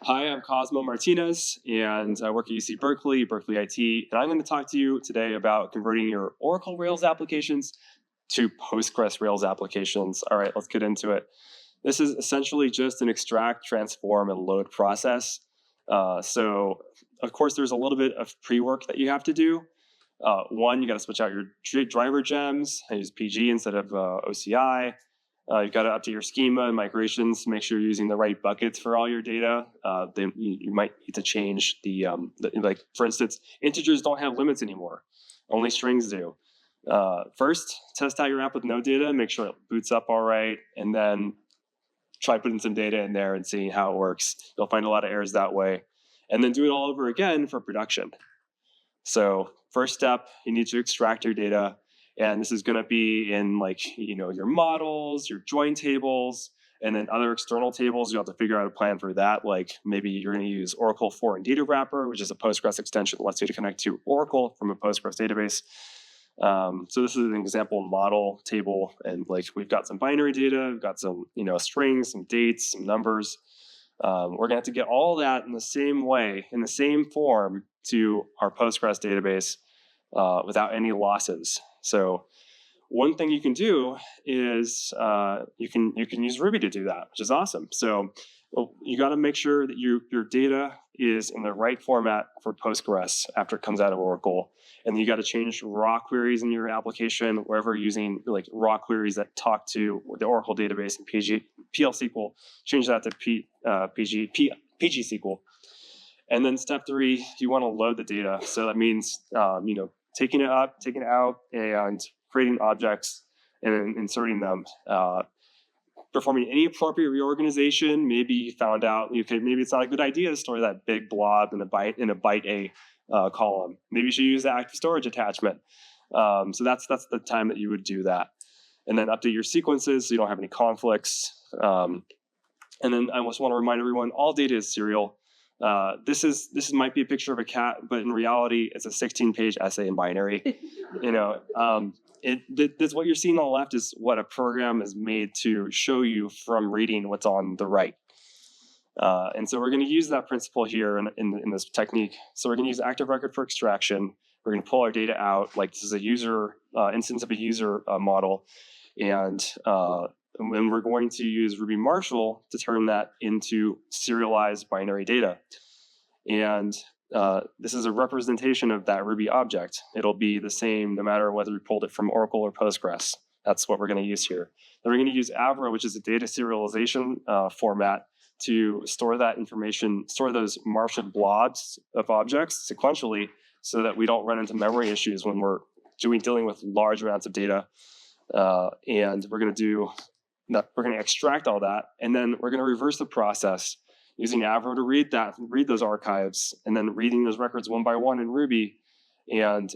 Hi, I'm Cosmo Martinez, and I work at UC Berkeley, Berkeley IT, and I'm going to talk to you today about converting your Oracle Rails applications to Postgres Rails applications. All right, let's get into it. This is essentially just an extract, transform, and load process. So, of course, there's a little bit of pre-work that you have to do. One, you got to switch out your driver gems and use PG instead of OCI. You've got to update your schema and migrations to make sure you're using the right buckets for all your data. You might need to change like, for instance, integers don't have limits anymore. Only strings do. First, test out your app with no data, make sure it boots up all right, and then try putting some data in there and seeing how it works. You'll find a lot of errors that way. And then do it all over again for production. So first step, you need to extract your data. And this is going to be in your models, your join tables, and then other external tables. You have to figure out a plan for that. Like maybe you're going to use Oracle Foreign Data Wrapper, which is a Postgres extension that lets you to connect to Oracle from a Postgres database. So this is an example model table, and we've got some binary data, we've got some strings, some dates, some numbers. We're going to have to get all that in the same way, in the same form to our Postgres database without any losses. So one thing you can do is you can use Ruby to do that, which is awesome. So you got to make sure that your data is in the right format for Postgres after it comes out of Oracle. And you got to change raw queries in your application wherever you're using raw queries that talk to the Oracle database and PL SQL. Change that to PG SQL. And then step 3, you want to load the data. So that means taking it up, taking it out, and creating objects and inserting them. Performing any appropriate reorganization. Maybe you found out maybe it's not a good idea to store that big blob in a byte A column. Maybe you should use the active storage attachment. So that's the time that you would do that. And then update your sequences so you don't have any conflicts. And then I just want to remind everyone, all data is serial. This might be a picture of a cat, but in reality, it's a 16-page essay in binary. This what you're seeing on the left is what a program is made to show you from reading what's on the right. And so we're going to use that principle here in this technique. So we're going to use active record for extraction. We're going to pull our data out, like this is a user instance of a user model, and we're going to use Ruby Marshal to turn that into serialized binary data. And this is a representation of that Ruby object. It'll be the same no matter whether we pulled it from Oracle or Postgres. That's what we're going to use here. Then we're going to use Avro, which is a data serialization format, to store that information, store those marshaled blobs of objects sequentially so that we don't run into memory issues when we're dealing with large amounts of data. And we're going to extract all that, and then we're going to reverse the process using Avro to read those archives, and then reading those records one by one in Ruby, and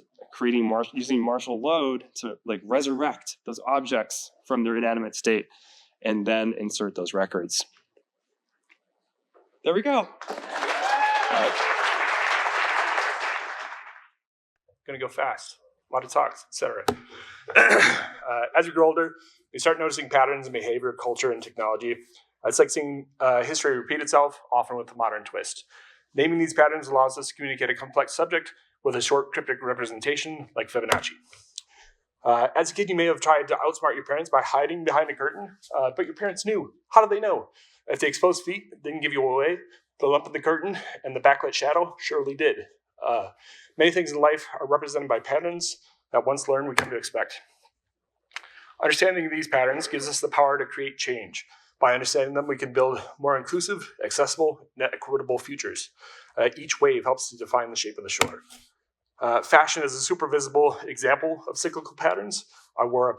using Marshal load to resurrect those objects from their inanimate state, and then insert those records. There we go. Going to go fast. A lot of talks, etc. As you grow older, you start noticing patterns in behavior, culture, and technology. It's like seeing history repeat itself, often with a modern twist. Naming these patterns allows us to communicate a complex subject with a short, cryptic representation like Fibonacci. As a kid, you may have tried to outsmart your parents by hiding behind a curtain, but your parents knew. How did they know? If the exposed feet didn't give you away, the lump in the curtain and the backlit shadow surely did. Many things in life are represented by patterns that once learned we come to expect. Understanding these patterns gives us the power to create change. By understanding them, we can build more inclusive, accessible, net equitable futures. Each wave helps to define the shape of the shore. Fashion is a super visible example of cyclical patterns. I wore a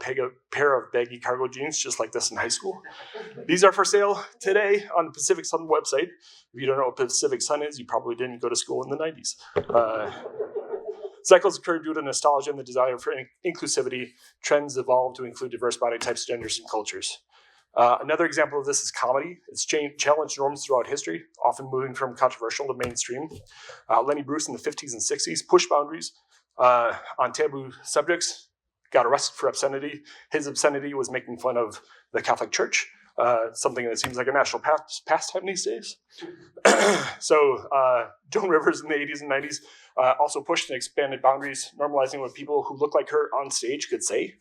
pair of baggy cargo jeans just like this in high school. These are for sale today on the Pacific Sun website. If you don't know what Pacific Sun is, you probably didn't go to school in the 90s. Cycles occur due to nostalgia and the desire for inclusivity. Trends evolve to include diverse body types, genders, and cultures. Another example of this is comedy. It's challenged norms throughout history, often moving from controversial to mainstream. Lenny Bruce in the 50s and 60s pushed boundaries on taboo subjects, got arrested for obscenity. His obscenity was making fun of the Catholic Church. something that seems like a national pastime these days. So Joan Rivers in the 80s and 90s also pushed and expanded boundaries, normalizing what people who look like her on stage could say,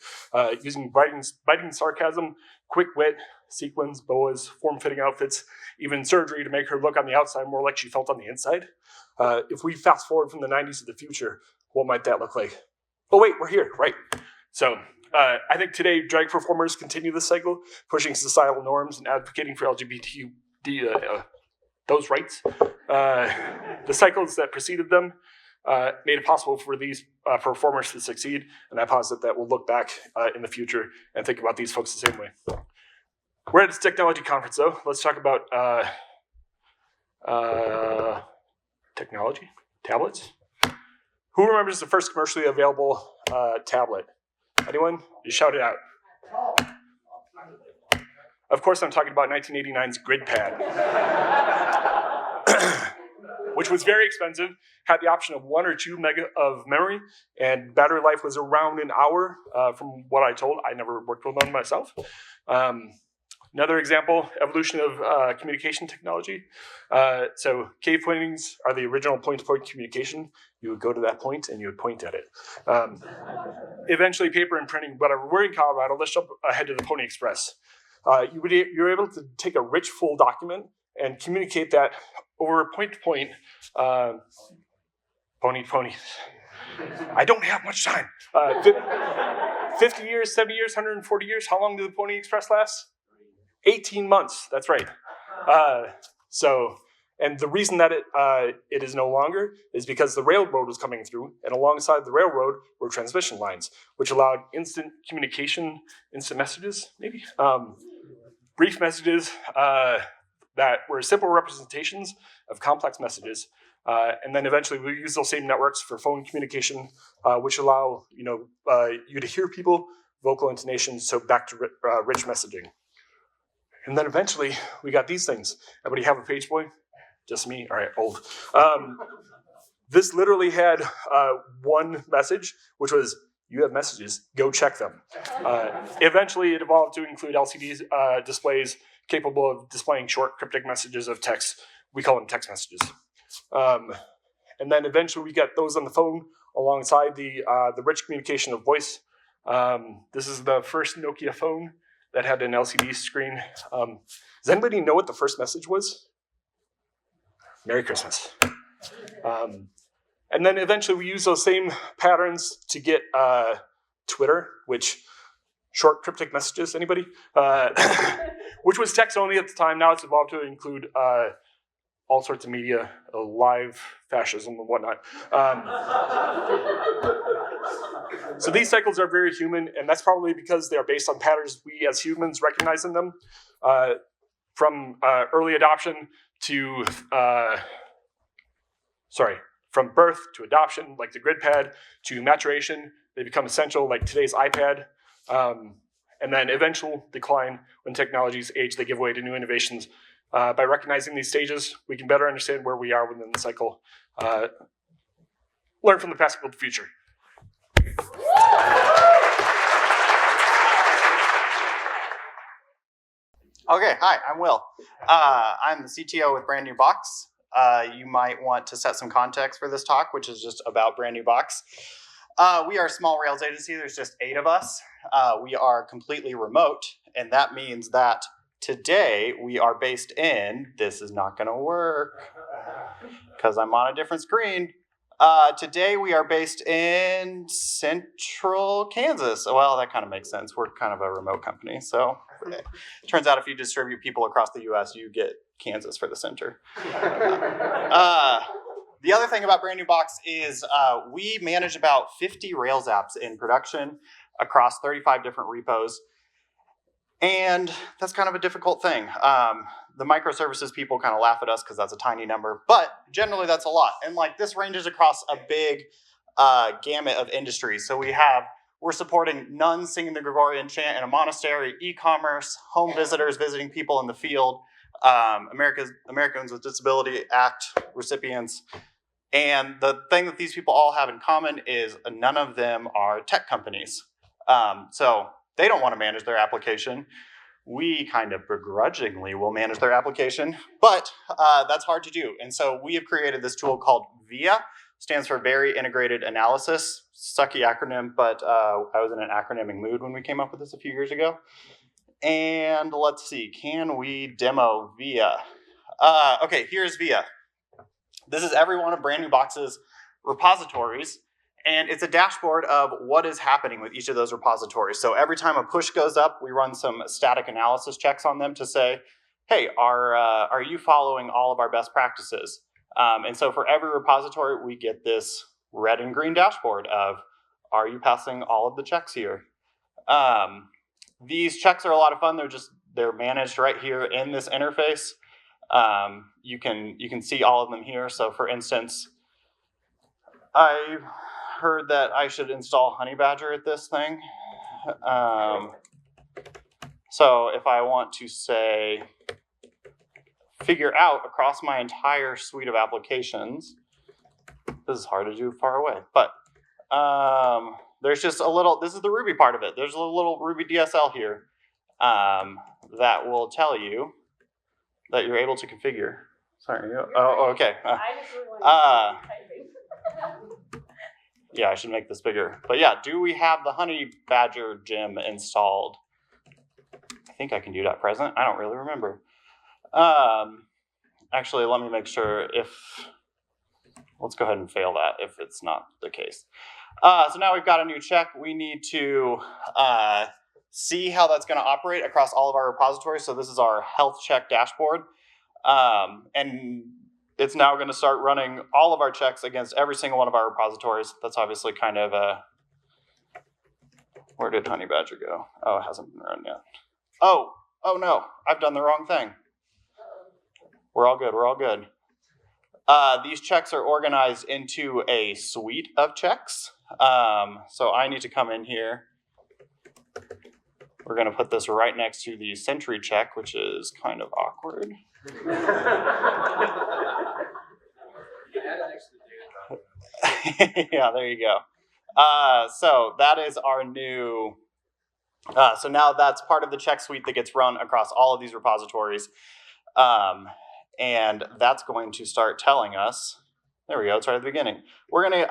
using biting sarcasm, quick wit, sequins, boas, form-fitting outfits, even surgery to make her look on the outside more like she felt on the inside. If we fast forward from the 90s to the future, what might that look like? Oh wait, we're here, right? So I think today drag performers continue this cycle, pushing societal norms and advocating for LGBT those rights. The cycles that preceded them made it possible for these performers to succeed, and I posit that we'll look back in the future and think about these folks the same way. We're at this technology conference, though. Let's talk about technology, tablets. Who remembers the first commercially available tablet? Anyone? You shout it out. Of course, I'm talking about 1989's GridPad, which was very expensive, had the option of 1 or 2 mega of memory, and battery life was around an hour, from what I told. I never worked with one myself. Another example, evolution of communication technology. So cave paintings are the original point-to-point communication. You would go to that point and you would point at it. Eventually paper and printing, whatever. We're in Colorado, let's jump ahead to the Pony Express. You're able to take a rich, full document and communicate that over point-to-point. Pony. I don't have much time. 50 years, 70 years, 140 years, how long did the Pony Express last? 18 months, that's right. And the reason that it is no longer is because the railroad was coming through, and alongside the railroad were transmission lines, which allowed instant communication, instant messages, maybe? Brief messages that were simple representations of complex messages. And then eventually we use those same networks for phone communication, which allow you to hear people, vocal intonations, so back to rich messaging. And then eventually we got these things. Everybody have a page boy? Just me? All right, old. This literally had one message, which was, you have messages, go check them. Eventually it evolved to include LCD displays capable of displaying short cryptic messages of text. We call them text messages. And then eventually we got those on the phone alongside the rich communication of voice. This is the first Nokia phone that had an LCD screen. Does anybody know what the first message was? Merry Christmas. And then eventually we use those same patterns to get Twitter, which short cryptic messages, anybody? Which was text only at the time. Now it's evolved to include all sorts of media, live fascism and whatnot. So these cycles are very human, and that's probably because they are based on patterns we as humans recognize in them. From early adoption to, from birth to adoption, like the GridPad, to maturation, they become essential, like today's iPad. And then eventual decline when technologies age, they give way to new innovations. By recognizing these stages, we can better understand where we are within the cycle. Learn from the past, build the future. Okay, hi, I'm Will. I'm the CTO with Brand New Box. You might want to set some context for this talk, which is just about Brand New Box. We are a small Rails agency. There's just 8 of us. We are completely remote, and that means that today we are based in, this is not going to work because I'm on a different screen. Today we are based in central Kansas. Well, that kind of makes sense. We're kind of a remote company. So it turns out if you distribute people across the US, you get Kansas for the center. The other thing about Brand New Box is we manage about 50 Rails apps in production across 35 different repos. And that's kind of a difficult thing. The microservices people kind of laugh at us because that's a tiny number, but generally that's a lot. And like this ranges across a big gamut of industries. So we're supporting nuns singing the Gregorian chant in a monastery, e-commerce, home visitors visiting people in the field, Americans with Disability Act recipients. And the thing that these people all have in common is none of them are tech companies. So they don't want to manage their application. we kind of begrudgingly will manage their application, but that's hard to do. And so we have created this tool called VIA, stands for Very Integrated Analysis. Sucky acronym, but I was in an acronyming mood when we came up with this a few years ago. And let's see, can we demo VIA? Okay, here's VIA. This is every one of Brand New Box's repositories, and it's a dashboard of what is happening with each of those repositories. So every time a push goes up, we run some static analysis checks on them to say, hey, are you following all of our best practices? And so for every repository, we get this red and green dashboard of, are you passing all of the checks here? These checks are a lot of fun. They're managed right here in this interface. You can see all of them here. So for instance, I heard that I should install Honeybadger at this thing. So if I want to say, figure out across my entire suite of applications, this is hard to do far away, but there's just a little, this is the Ruby part of it. There's a little Ruby DSL here that will tell you that you're able to configure. Sorry. Oh, okay. I just really want to typing. Yeah, I should make this bigger. But yeah, do we have the Honeybadger gem installed? I think I can do that present. I don't really remember. Actually, let me make sure let's go ahead and fail that if it's not the case. So now we've got a new check. We need to see how that's going to operate across all of our repositories. So this is our health check dashboard. And it's now going to start running all of our checks against every single one of our repositories. That's obviously kind of where did Honeybadger go? Oh, it hasn't been run yet. Oh no, I've done the wrong thing. We're all good, we're all good. These checks are organized into a suite of checks. So I need to come in here. We're going to put this right next to the Sentry check, which is kind of awkward. Yeah, there you go. So that is our new, so now that's part of the check suite that gets run across all of these repositories. And that's going to start telling us, there we go, it's right at the beginning. We're going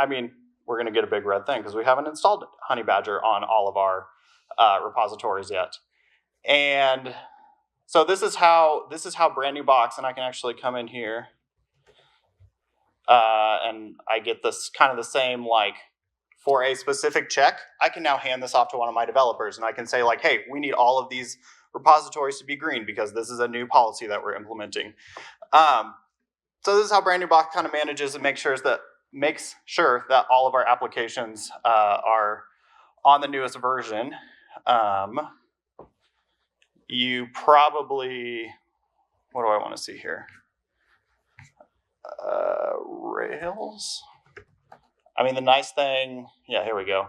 to get a big red thing because we haven't installed Honeybadger on all of our repositories yet. And so this is how Brand New Box, and I can actually come in here and I get this kind of the same, like, for a specific check, I can now hand this off to one of my developers and I can say, like, hey, we need all of these repositories to be green because this is a new policy that we're implementing. So this is how Brand New Box kind of manages and makes sure that all of our applications are on the newest version. You probably, what do I want to see here? Rails. I mean, the nice thing, yeah, here we go.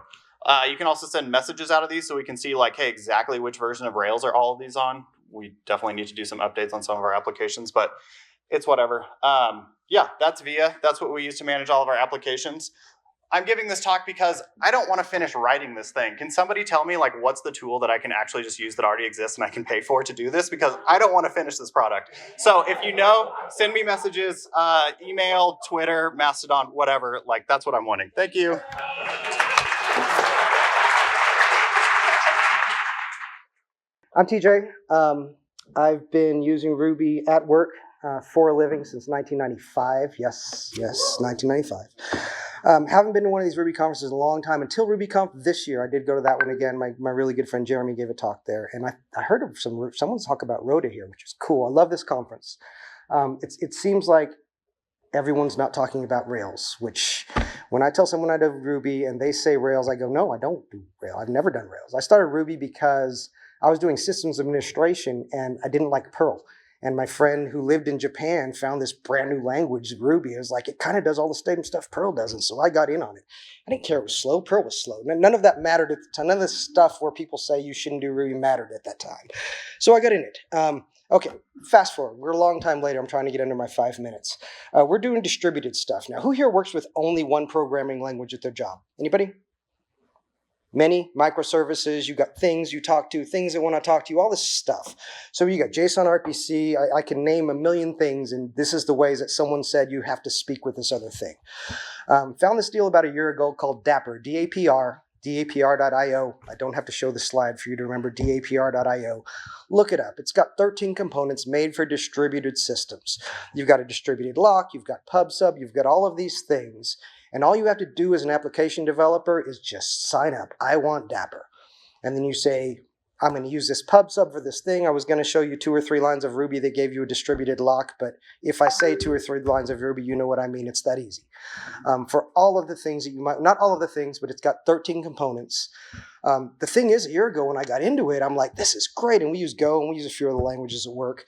You can also send messages out of these so we can see, like, hey, exactly which version of Rails are all of these on. We definitely need to do some updates on some of our applications, but it's whatever. Yeah, that's VIA. That's what we use to manage all of our applications. I'm giving this talk because I don't want to finish writing this thing. Can somebody tell me, like, what's the tool that I can actually just use that already exists and I can pay for to do this? Because I don't want to finish this product. So if you know, send me messages, email, Twitter, Mastodon, whatever. Like, that's what I'm wanting. Thank you. I'm TJ. I've been using Ruby at work for a living since 1995. Yes, 1995. Haven't been to one of these Ruby conferences in a long time until RubyConf this year. I did go to that one again. My really good friend Jeremy gave a talk there, and I heard of someone talk about Rhoda here, which is cool. I love this conference. It seems like everyone's not talking about Rails, which when I tell someone I do Ruby and they say Rails, I go, no, I don't do Rails. I've never done Rails. I started Ruby because I was doing systems administration and I didn't like Perl. And my friend who lived in Japan found this brand new language, Ruby. It was like, it kind of does all the same stuff Perl doesn't. So I got in on it. I didn't care it was slow. Perl was slow. None of that mattered at the time. None of the stuff where people say you shouldn't do Ruby mattered at that time. So I got in it. Okay, fast forward. We're a long time later. I'm trying to get under my 5 minutes. We're doing distributed stuff. Now, who here works with only one programming language at their job? Anybody? many microservices, you got things you talk to, things that want to talk to you, all this stuff. So you got JSON RPC, I can name a million things, and this is the ways that someone said you have to speak with this other thing. Found this deal about a year ago called Dapr, D-A-P-R, dapr.io. I don't have to show the slide for you to remember dapr.io. Look it up. It's got 13 components made for distributed systems. You've got a distributed lock, you've got PubSub, you've got all of these things. And all you have to do as an application developer is just sign up. I want Dapr. And then you say, I'm going to use this PubSub for this thing. I was going to show you 2 or 3 lines of Ruby that gave you a distributed lock, but if I say 2 or 3 lines of Ruby, you know what I mean. It's that easy. For all of the things that you might, not all of the things, but it's got 13 components. The thing is, a year ago when I got into it, I'm like, this is great. And we use Go and we use a few other languages at work.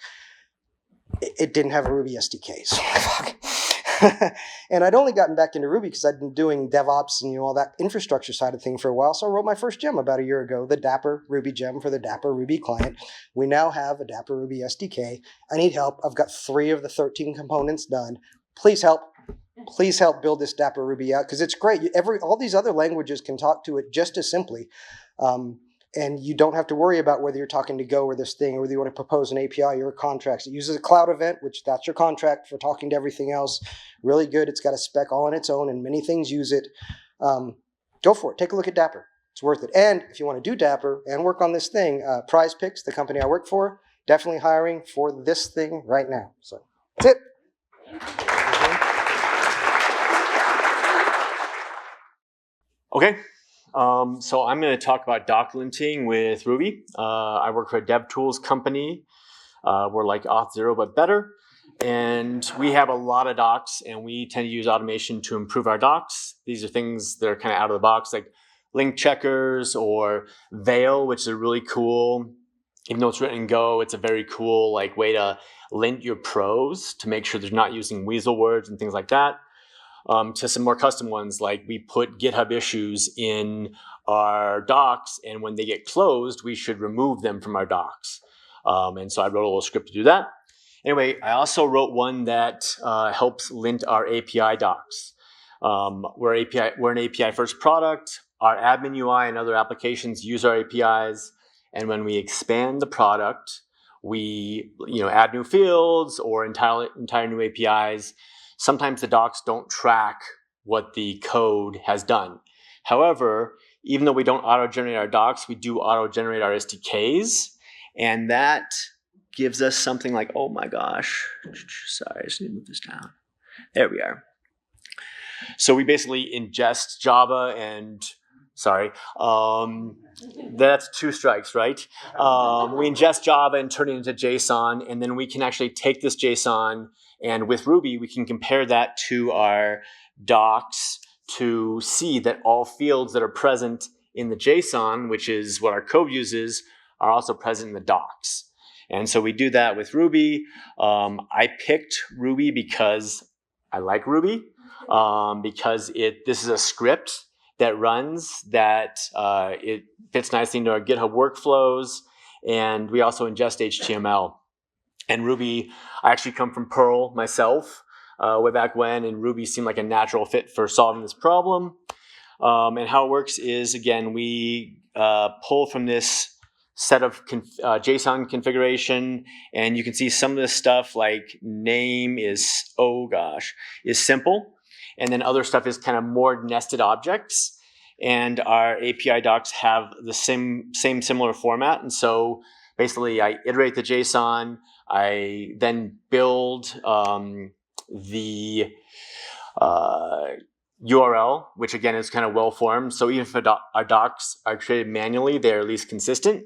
It didn't have a Ruby SDK, so fuck. And I'd only gotten back into Ruby because I'd been doing DevOps and all that infrastructure side of thing for a while. So I wrote my first gem about a year ago, the Dapr Ruby gem for the Dapr Ruby client. We now have a Dapr Ruby SDK. I need help. I've got 3 of the 13 components done. Please help. Please help build this Dapr Ruby out because it's great. All these other languages can talk to it just as simply. And you don't have to worry about whether you're talking to Go or this thing, or whether you want to propose an API or a contract. It uses a cloud event, which that's your contract for talking to everything else. Really good. It's got a spec all on its own, and many things use it. Go for it. Take a look at Dapr. It's worth it. And if you want to do Dapr and work on this thing, Prize Picks, the company I work for, definitely hiring for this thing right now. So that's it. Okay. So I'm going to talk about doc linting with Ruby. I work for a DevTools company. We're like Auth0, but better. And we have a lot of docs, and we tend to use automation to improve our docs. These are things that are kind of out of the box, like link checkers or Veil, which is really cool. Even though it's written in Go, it's a very cool way to lint your prose to make sure they're not using weasel words and things like that. To some more custom ones, like we put GitHub issues in our docs, and when they get closed, we should remove them from our docs. And so I wrote a little script to do that. Anyway, I also wrote one that helps lint our API docs. We're an API-first product. Our admin UI and other applications use our APIs, and when we expand the product, we add new fields or entire new APIs. Sometimes the docs don't track what the code has done. However, even though we don't auto-generate our docs, we do auto-generate our SDKs. And that gives us something like, oh my gosh, sorry, I just need to move this down. There we are. So we basically ingest Java and, that's 2 strikes, right? We ingest Java and turn it into JSON, and then we can actually take this JSON, and with Ruby, we can compare that to our docs to see that all fields that are present in the JSON, which is what our code uses, are also present in the docs. And so we do that with Ruby. I picked Ruby because I like Ruby, because this is a script that runs, that it fits nicely into our GitHub workflows, and we also ingest HTML. And Ruby, I actually come from Perl myself way back when, and Ruby seemed like a natural fit for solving this problem. And how it works is, again, we pull from this set of JSON configuration, and you can see some of this stuff like name is simple, and then other stuff is kind of more nested objects. And our API docs have the same similar format, and so basically I iterate the JSON. I then build the URL, which again is kind of well formed. So even if our docs are created manually, they're at least consistent.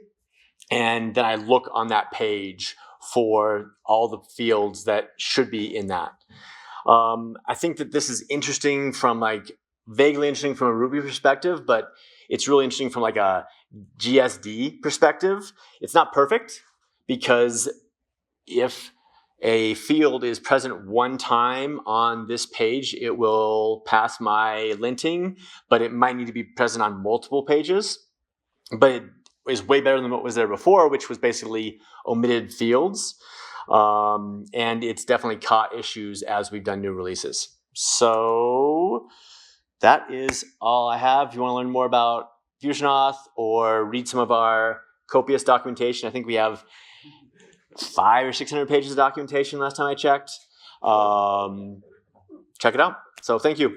And then I look on that page for all the fields that should be in that. I think that this is interesting vaguely interesting from a Ruby perspective, but it's really interesting from a GSD perspective. It's not perfect, because if a field is present one time on this page, it will pass my linting, but it might need to be present on multiple pages. But it is way better than what was there before, which was basically omitted fields. And it's definitely caught issues as we've done new releases. So that is all I have. If you want to learn more about Fusion Auth or read some of our copious documentation. I think we have 500 or 600 pages of documentation last time I checked. Check it out. So thank you.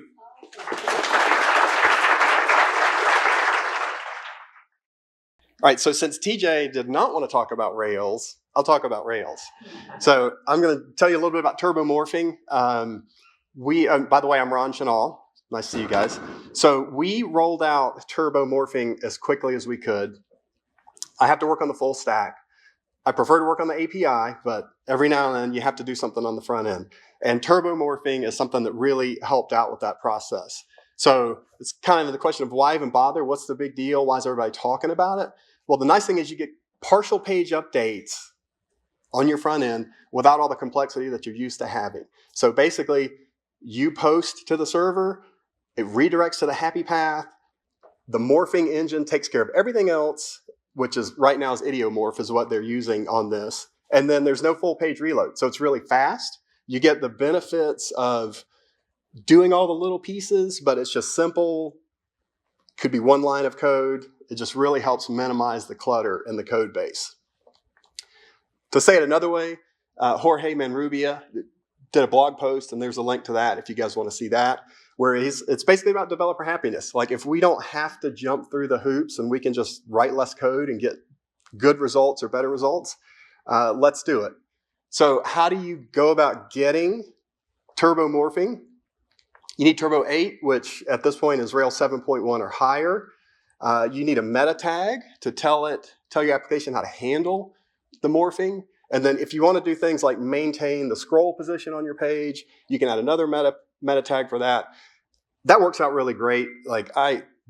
All right, so since TJ did not want to talk about Rails, I'll talk about Rails. So I'm going to tell you a little bit about turbomorphing. By the way, I'm Ron Chenal. Nice to see you guys. So we rolled out turbomorphing as quickly as we could. I have to work on the full stack. I prefer to work on the API, but every now and then you have to do something on the front end. And turbomorphing is something that really helped out with that process. So it's kind of the question of why even bother? What's the big deal? Why is everybody talking about it? Well, the nice thing is you get partial page updates on your front end without all the complexity that you're used to having. So basically, you post to the server, it redirects to the happy path. The morphing engine takes care of everything else, which is right now is idiomorph is what they're using on this. And then there's no full page reload. So it's really fast. You get the benefits of doing all the little pieces, but it's just simple. Could be one line of code. It just really helps minimize the clutter in the code base. To say it another way, Jorge Manrubia did a blog post, and there's a link to that if you guys want to see that, where it's basically about developer happiness. Like if we don't have to jump through the hoops and we can just write less code and get good results or better results, let's do it. So how do you go about getting turbomorphing? You need Turbo 8, which at this point is Rails 7.1 or higher. You need a meta tag to tell your application how to handle the morphing. And then if you want to do things like maintain the scroll position on your page, you can add another meta tag for that. That works out really great.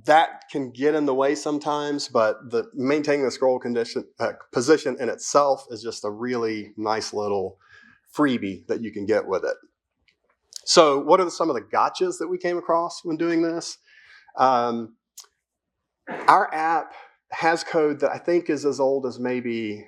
That can get in the way sometimes, but the maintaining the scroll position in itself is just a really nice little freebie that you can get with it. So what are some of the gotchas that we came across when doing this? Our app has code that I think is as old as maybe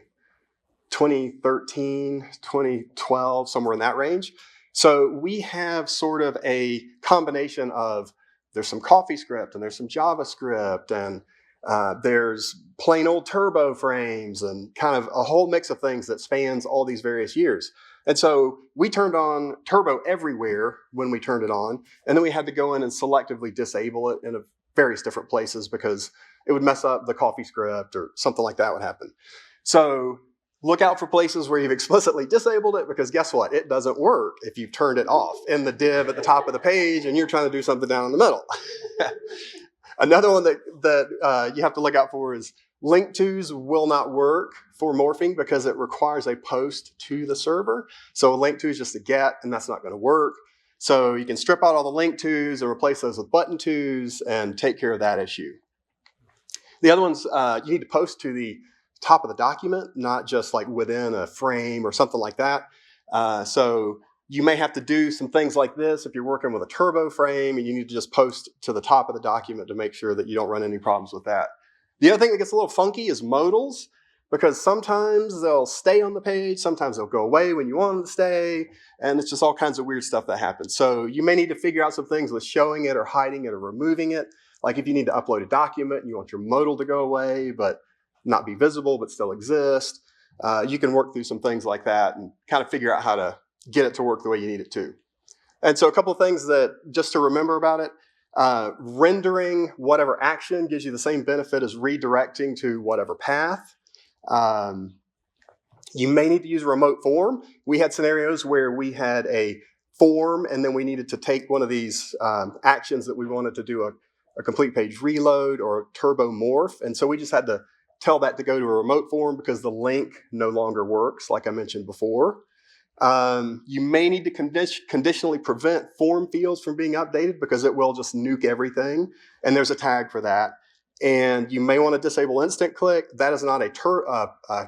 2013, 2012, somewhere in that range. So we have sort of a combination of there's some CoffeeScript and there's some JavaScript and there's plain old turbo frames and kind of a whole mix of things that spans all these various years. And so we turned on Turbo everywhere when we turned it on, and then we had to go in and selectively disable it in various different places because it would mess up the CoffeeScript or something like that would happen. So look out for places where you've explicitly disabled it, because guess what? It doesn't work if you've turned it off in the div at the top of the page and you're trying to do something down in the middle. Another one that you have to look out for is link tos will not work for morphing because it requires a post to the server. So a link to is just a get, and that's not going to work. So you can strip out all the link tos and replace those with button tos and take care of that issue. The other ones, you need to post to the top of the document, not just like within a frame or something like that. So you may have to do some things like this if you're working with a turbo frame and you need to just post to the top of the document to make sure that you don't run any problems with that. The other thing that gets a little funky is modals, because sometimes they'll stay on the page, sometimes they'll go away when you want them to stay, and it's just all kinds of weird stuff that happens. So you may need to figure out some things with showing it or hiding it or removing it. Like if you need to upload a document and you want your modal to go away, but not be visible, but still exist, you can work through some things like that and kind of figure out how to get it to work the way you need it to. And so a couple of things that just to remember about it, rendering whatever action gives you the same benefit as redirecting to whatever path. You may need to use a remote form. We had scenarios where we had a form and then we needed to take one of these actions that we wanted to do a complete page reload or a turbo morph. And so we just had to tell that to go to a remote form because the link no longer works, like I mentioned before. You may need to conditionally prevent form fields from being updated because it will just nuke everything. And there's a tag for that. And you may want to disable instant click. That is not a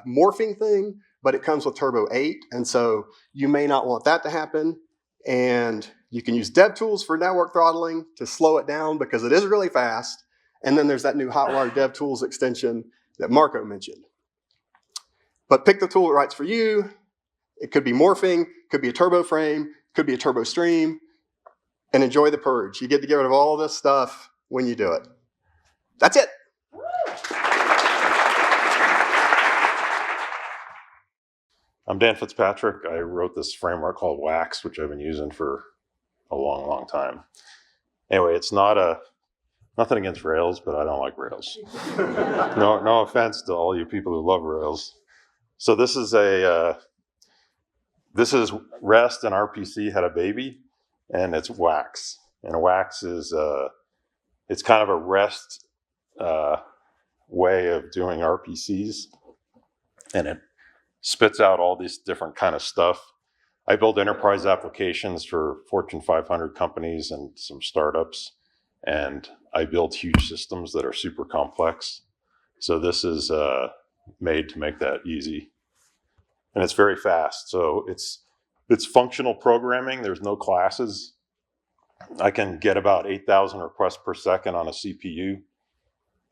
morphing thing, but it comes with Turbo 8. And so you may not want that to happen. And you can use DevTools for network throttling to slow it down because it is really fast. And then there's that new Hotwire DevTools extension that Marco mentioned. But pick the tool that writes for you. It could be morphing, could be a turbo frame, could be a turbo stream, and enjoy the purge. You get to get rid of all this stuff when you do it. That's it. I'm Dan Fitzpatrick. I wrote this framework called Wax, which I've been using for a long, long time. Anyway, it's nothing against Rails, but I don't like Rails. No offense to all you people who love Rails. So this is REST and RPC had a baby, and it's Wax. And Wax is it's kind of a REST way of doing RPCs, and it spits out all this different kind of stuff. I build enterprise applications for Fortune 500 companies and some startups, and I build huge systems that are super complex. So this is made to make that easy, and it's very fast. So it's functional programming. There's no classes. I can get about 8,000 requests per second on a CPU.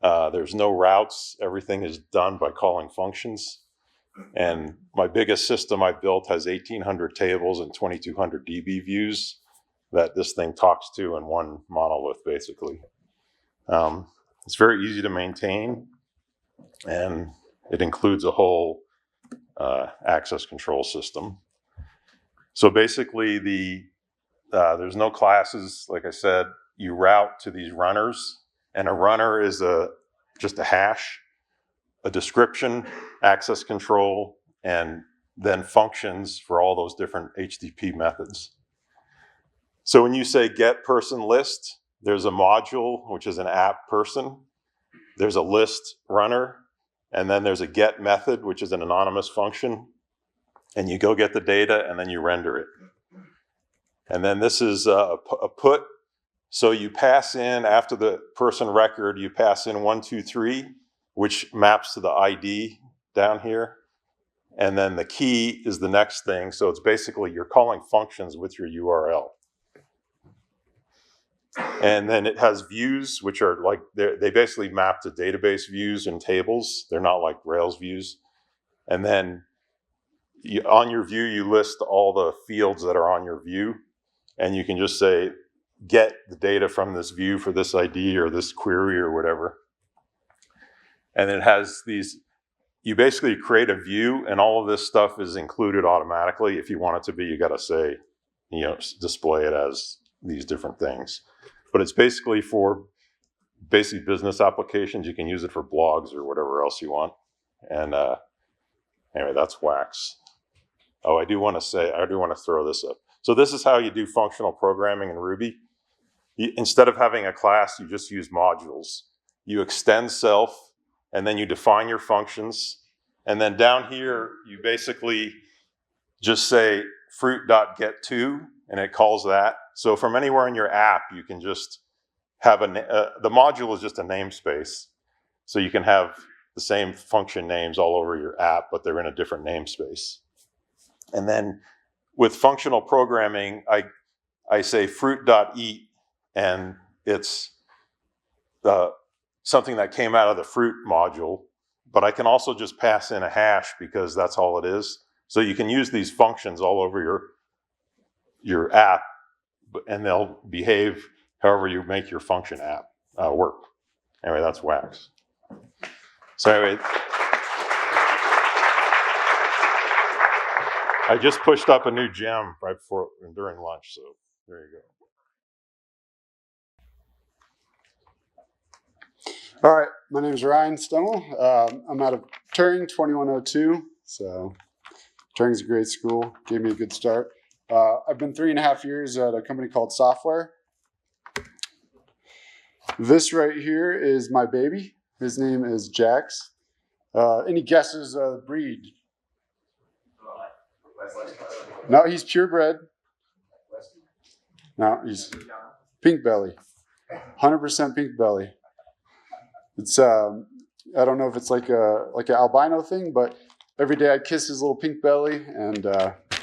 There's no routes. Everything is done by calling functions. And my biggest system I built has 1,800 tables and 2,200 DB views that this thing talks to in one monolith, basically. It's very easy to maintain, and it includes a whole access control system. So basically, there's no classes. Like I said, you route to these runners, and a runner is just a hash, a description, access control, and then functions for all those different HTTP methods. So when you say get person list, there's a module, which is an app person. There's a list runner, and then there's a get method, which is an anonymous function. And you go get the data, and then you render it. And then this is a put. So you pass in, after the person record, you pass in 1, 2, 3, which maps to the ID down here. And then the key is the next thing. So it's basically you're calling functions with your URL. And then it has views, which are like, they basically map to database views and tables. They're not like Rails views. And then on your view, you list all the fields that are on your view. And you can just say, get the data from this view for this ID or this query or whatever. And it has these, you basically create a view, and all of this stuff is included automatically. If you want it to be, you got to say, display it as these different things. But it's basically for basic business applications. You can use it for blogs or whatever else you want. And anyway, that's Wax. Oh, I do want to throw this up. So this is how you do functional programming in Ruby. Instead of having a class, you just use modules. You extend self, and then you define your functions. And then down here, you basically just say fruit.getTo, and it calls that. So from anywhere in your app, you can just have the module is just a namespace. So you can have the same function names all over your app, but they're in a different namespace. And then with functional programming, I say fruit.eat, and it's something that came out of the fruit module, but I can also just pass in a hash because that's all it is. So you can use these functions all over your app, and they'll behave however you make your function app work. Anyway, that's Wax. So anyway, I just pushed up a new gem right before during lunch, so there you go. All right, my name is Ryan Stummel. I'm out of Turing 2102. So Turing's a great school, gave me a good start. I've been 3.5 years at a company called Software. This right here is my baby. His name is Jax. Any guesses of the breed? No, he's purebred. No, he's pink belly. 100% pink belly. It's I don't know if it's like an albino thing, but every day I kiss his little pink belly, and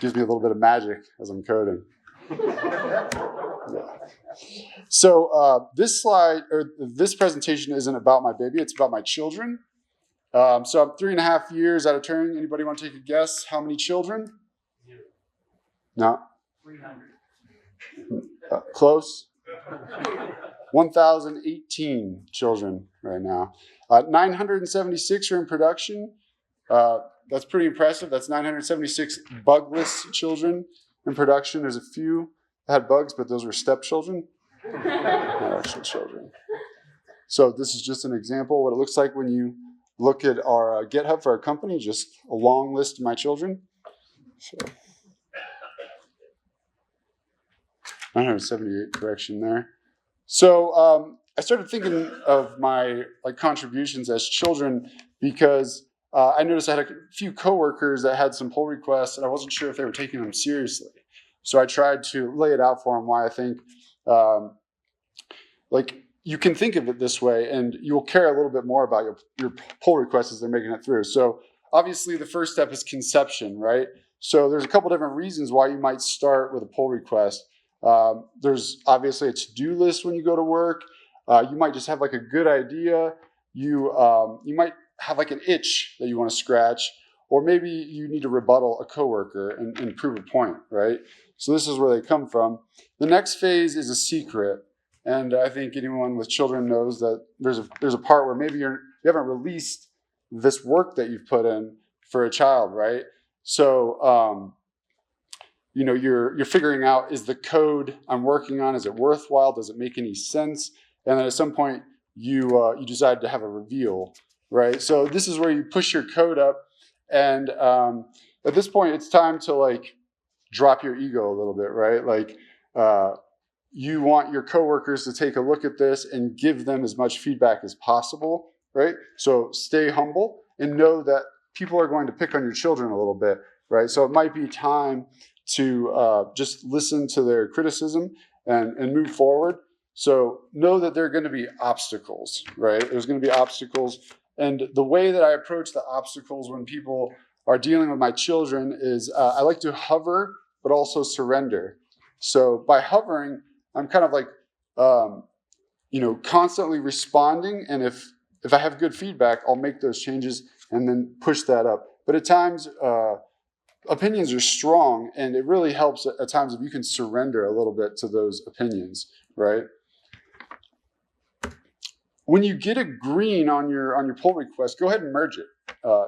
gives me a little bit of magic as I'm coding. Yeah. So this slide or this presentation isn't about my baby; it's about my children. So I'm 3.5 years out of Turing. Anybody want to take a guess? How many children? No. 300. Close. 1,018 children right now. 976 are in production. That's pretty impressive. That's 976 bugless children in production. There's a few that had bugs, but those were stepchildren, not actual children. So this is just an example of what it looks like when you look at our GitHub for our company, just a long list of my children. So 978 correction there. So I started thinking of my contributions as children because I noticed I had a few coworkers that had some pull requests and I wasn't sure if they were taking them seriously. So I tried to lay it out for them why I think you can think of it this way and you'll care a little bit more about your pull requests as they're making it through. So obviously the first step is conception, right? So there's a couple different reasons why you might start with a pull request. There's obviously a to-do list when you go to work. You might just have a good idea. You might have an itch that you want to scratch, or maybe you need to rebuttal a coworker and prove a point, right? So this is where they come from. The next phase is a secret. And I think anyone with children knows that there's a part where maybe you haven't released this work that you've put in for a child, right? So you're figuring out, is the code I'm working on, is it worthwhile? Does it make any sense? And then at some point you decide to have a reveal, right? So this is where you push your code up, and at this point it's time to drop your ego a little bit, right? You want your coworkers to take a look at this and give them as much feedback as possible, right? So stay humble and know that people are going to pick on your children a little bit, right? So it might be time to just listen to their criticism and move forward. So know that there are going to be obstacles, right? There's going to be obstacles. And the way that I approach the obstacles when people are dealing with my children is I like to hover, but also surrender. So by hovering, I'm kind of constantly responding. And if I have good feedback, I'll make those changes and then push that up. But at times, opinions are strong, and it really helps at times if you can surrender a little bit to those opinions, right? When you get a green on your pull request, go ahead and merge it,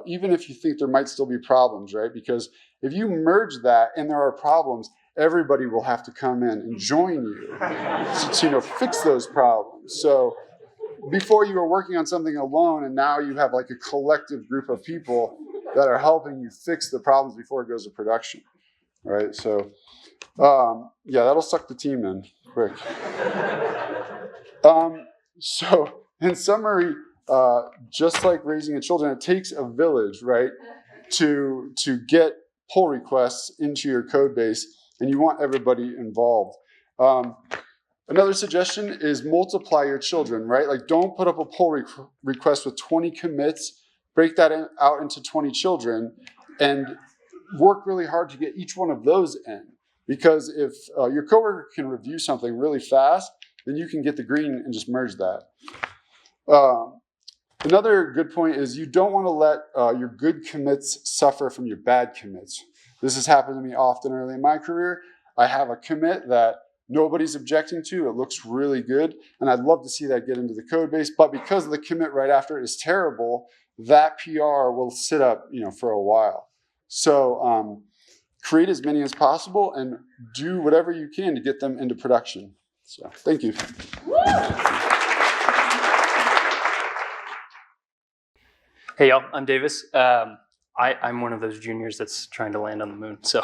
even if you think there might still be problems, right? Because if you merge that and there are problems, everybody will have to come in and join you to fix those problems. So before you were working on something alone, and now you have a collective group of people that are helping you fix the problems before it goes to production, right? So that'll suck the team in quick. So in summary, just like raising children, it takes a village, right, to get pull requests into your code base, and you want everybody involved. Another suggestion is multiply your children, right? Don't put up a pull request with 20 commits, break that out into 20 children, and work really hard to get each one of those in. Because if your coworker can review something really fast, then you can get the green and just merge that. Another good point is you don't want to let your good commits suffer from your bad commits. This has happened to me often early in my career. I have a commit that nobody's objecting to. It looks really good, and I'd love to see that get into the code base. But because the commit right after is terrible, that PR will sit up, for a while. So create as many as possible and do whatever you can to get them into production. So thank you. Hey y'all, I'm Davis. I'm one of those juniors that's trying to land on the moon, so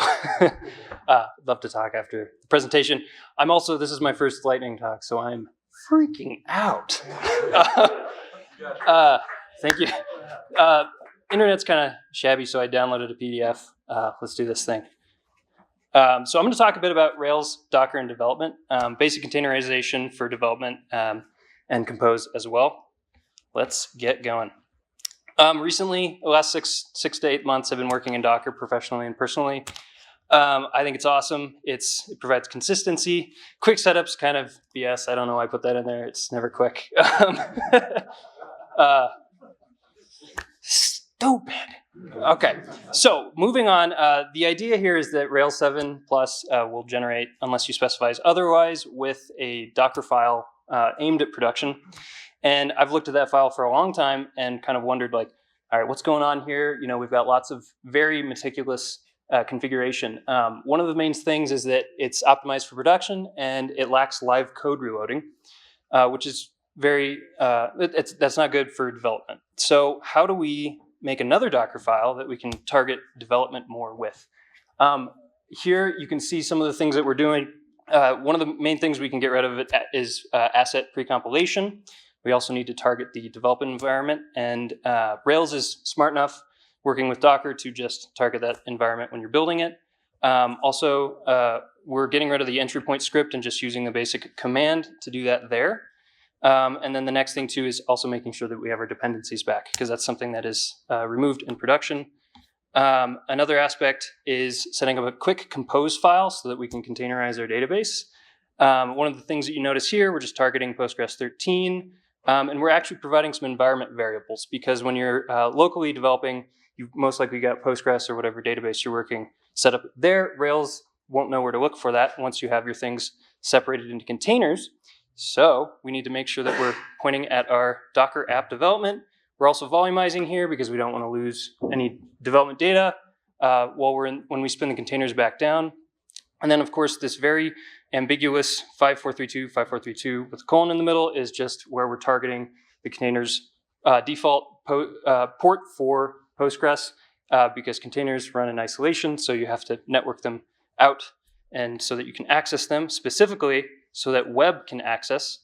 love to talk after the presentation. This is my first lightning talk, so I'm freaking out. Thank you. Internet's kind of shabby, so I downloaded a PDF. Let's do this thing. So I'm going to talk a bit about Rails, Docker, and development, basic containerization for development, and Compose as well. Let's get going. Recently, the last six to 8 months, I've been working in Docker professionally and personally. I think it's awesome. It provides consistency. Quick setup's kind of BS. I don't know why I put that in there. It's never quick. Stupid. Okay, so moving on. The idea here is that Rails 7 Plus will generate, unless you specify otherwise, with a Docker file aimed at production. And I've looked at that file for a long time and kind of wondered, all right, what's going on here? We've got lots of very meticulous configuration. One of the main things is that it's optimized for production and it lacks live code reloading, which is that's not good for development. So how do we make another Docker file that we can target development more with? Here you can see some of the things that we're doing. One of the main things we can get rid of is asset precompilation. We also need to target the development environment, and Rails is smart enough working with Docker to just target that environment when you're building it. Also, we're getting rid of the entry point script and just using the basic command to do that there. And then the next thing too is also making sure that we have our dependencies back, because that's something that is removed in production. Another aspect is setting up a quick compose file so that we can containerize our database. One of the things that you notice here, we're just targeting Postgres 13, and we're actually providing some environment variables, because when you're locally developing, you've most likely got Postgres or whatever database you're working set up there. Rails won't know where to look for that once you have your things separated into containers. So we need to make sure that we're pointing at our Docker app development. We're also volumizing here because we don't want to lose any development data when we spin the containers back down. And then, of course, this very ambiguous 5432, 5432 with a colon in the middle is just where we're targeting the containers default port for Postgres, because containers run in isolation, so you have to network them out, and so that you can access them specifically so that web can access.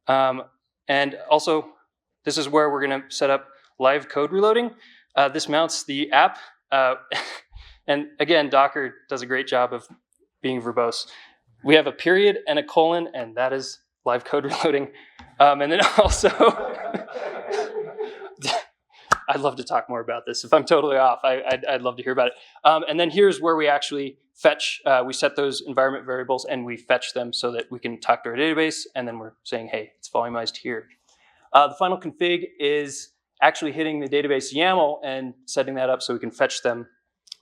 And also, this is where we're going to set up live code reloading. This mounts the app. And again, Docker does a great job of being verbose. We have a period and a colon, and that is live code reloading. And then also, I'd love to talk more about this. If I'm totally off, I'd love to hear about it. And then here's where we actually fetch. We set those environment variables and we fetch them so that we can talk to our database. And then we're saying, hey, it's volumized here. The final config is actually hitting the database YAML and setting that up so we can fetch them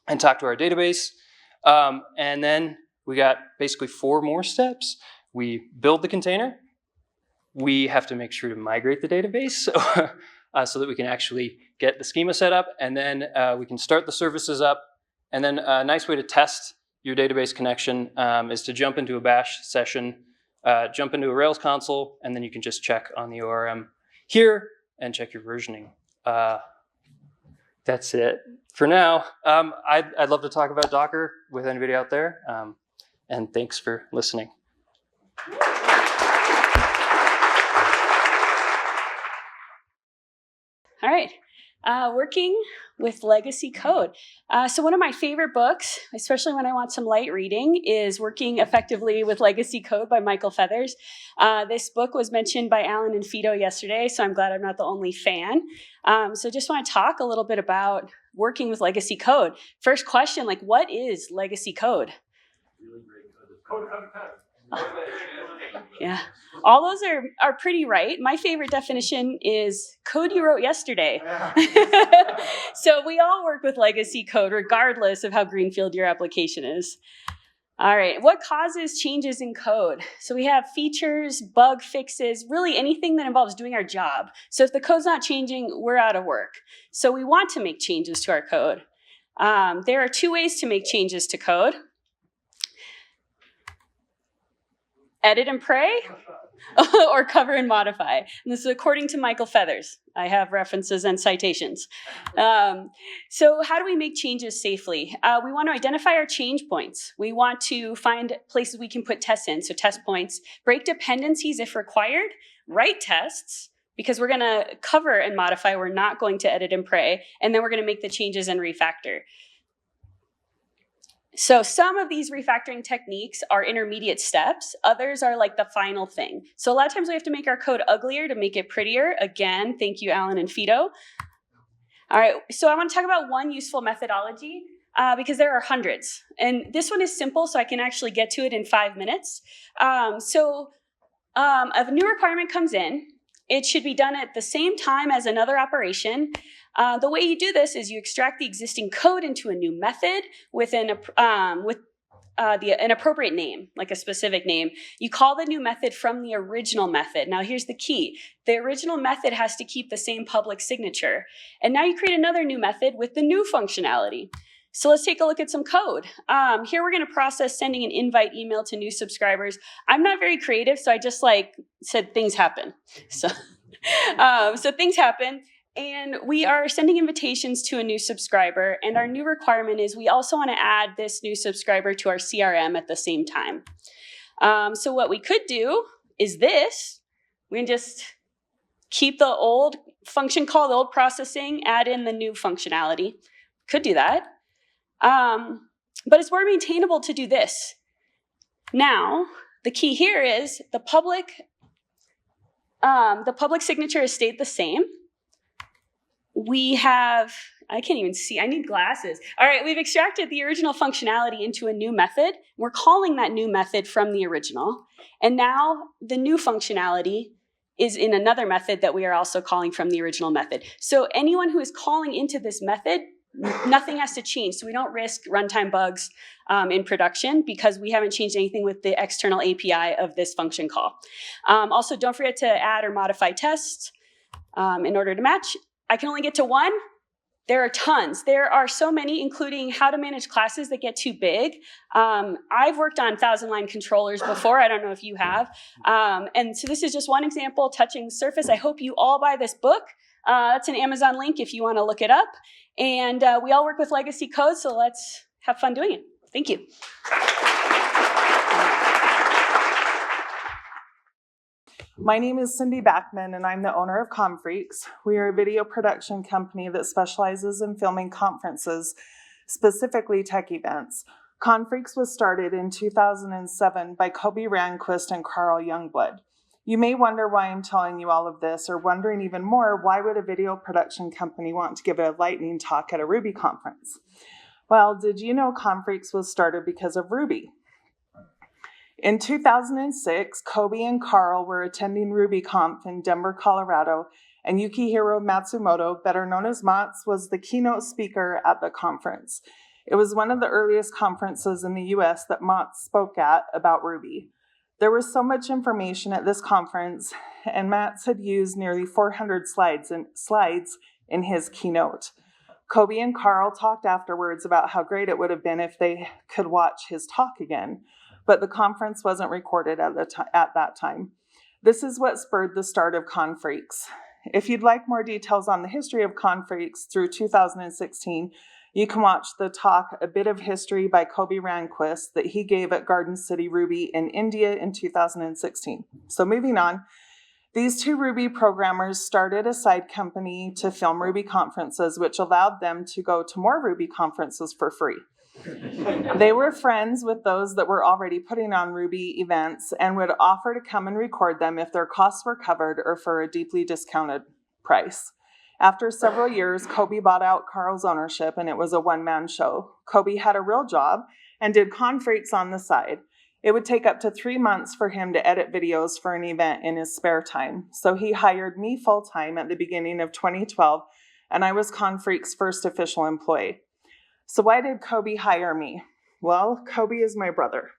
and talk to our database. And then we got basically 4 more steps. We build the container. We have to make sure to migrate the database so that we can actually get the schema set up. And then we can start the services up. And then a nice way to test your database connection is to jump into a bash session, jump into a Rails console, and then you can just check on the ORM here and check your versioning. That's it for now. I'd love to talk about Docker with anybody out there. And thanks for listening. All right, working with legacy code. So one of my favorite books, especially when I want some light reading, is Working Effectively with Legacy Code by Michael Feathers. This book was mentioned by Alan and Fido yesterday, so I'm glad I'm not the only fan. So just want to talk a little bit about working with legacy code. First question, what is legacy code? Code of content. Yeah, all those are pretty right. My favorite definition is code you wrote yesterday. So we all work with legacy code regardless of how greenfield your application is. All right, what causes changes in code? So we have features, bug fixes, really anything that involves doing our job. So if the code's not changing, we're out of work. So we want to make changes to our code. There are 2 ways to make changes to code. Edit and pray, or cover and modify. And this is according to Michael Feathers. I have references and citations. So how do we make changes safely? We want to identify our change points. We want to find places we can put tests in, so test points, break dependencies if required, write tests, because we're going to cover and modify. We're not going to edit and pray. And then we're going to make the changes and refactor. So some of these refactoring techniques are intermediate steps. Others are like the final thing. So a lot of times we have to make our code uglier to make it prettier. Again, thank you, Alan and Fido. All right, so I want to talk about one useful methodology because there are hundreds. And this one is simple, so I can actually get to it in 5 minutes. If a new requirement comes in, it should be done at the same time as another operation. The way you do this is you extract the existing code into a new method with an appropriate name, like a specific name, you call the new method from the original method. Now here's the key. The original method has to keep the same public signature. And now you create another new method with the new functionality. So let's take a look at some code. Here we're gonna process sending an invite email to new subscribers. I'm not very creative, so I just said things happen. So, so things happen. And we are sending invitations to a new subscriber. And our new requirement is we also want to add this new subscriber to our CRM at the same time. So what we could do is this. We can just keep the old function call, the old processing, add in the new functionality. Could do that. But it's more maintainable to do this. Now, the key here is the public signature has stayed the same. We have, I can't even see, I need glasses. All right, we've extracted the original functionality into a new method. We're calling that new method from the original. And now the new functionality is in another method that we are also calling from the original method. So anyone who is calling into this method, nothing has to change. So we don't risk runtime bugs in production because we haven't changed anything with the external API of this function call. Also, don't forget to add or modify tests in order to match. I can only get to one. There are tons. There are so many, including how to manage classes that get too big. I've worked on 1,000-line controllers before. I don't know if you have. And so this is just one example, touching the surface. I hope you all buy this book. That's an Amazon link if you want to look it up. And we all work with legacy code, so let's have fun doing it. Thank you. My name is Cindy Backman, and I'm the owner of Confreaks. We are a video production company that specializes in filming conferences, specifically tech events. Confreaks was started in 2007 by Kobe Ranquist and Carl Youngblood. You may wonder why I'm telling you all of this, or wondering even more, why would a video production company want to give a lightning talk at a Ruby conference? Well, did you know Confreaks was started because of Ruby? In 2006, Kobe and Carl were attending RubyConf in Denver, Colorado, and Yukihiro Matsumoto, better known as Mats, was the keynote speaker at the conference. It was one of the earliest conferences in the US that Mats spoke at about Ruby. There was so much information at this conference, and Mats had used nearly 400 slides in his keynote. Kobe and Carl talked afterwards about how great it would have been if they could watch his talk again. But the conference wasn't recorded at that time. This is what spurred the start of Confreaks. If you'd like more details on the history of Confreaks through 2016, you can watch the talk, A Bit of History by Kobe Ranquist, that he gave at Garden City Ruby in India in 2016. So moving on, these two Ruby programmers started a side company to film Ruby conferences, which allowed them to go to more Ruby conferences for free. They were friends with those that were already putting on Ruby events and would offer to come and record them if their costs were covered or for a deeply discounted price. After several years, Kobe bought out Carl's ownership and it was a one-man show. Kobe had a real job and did Confreaks on the side. It would take up to 3 months for him to edit videos for an event in his spare time. So he hired me full-time at the beginning of 2012, and I was Confreaks' first official employee. So why did Kobe hire me? Well, Kobe is my brother.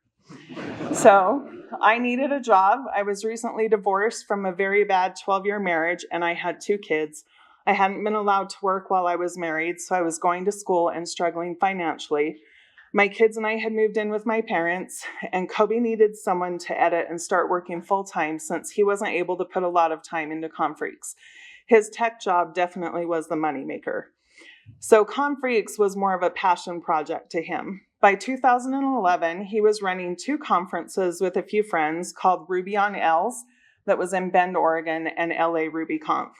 So I needed a job. I was recently divorced from a very bad 12-year marriage, and I had 2 kids. I hadn't been allowed to work while I was married, so I was going to school and struggling financially. My kids and I had moved in with my parents, and Kobe needed someone to edit and start working full-time since he wasn't able to put a lot of time into Confreaks. His tech job definitely was the moneymaker. So Confreaks was more of a passion project to him. By 2011, he was running 2 conferences with a few friends called Ruby on Els, that was in Bend, Oregon, and LA RubyConf.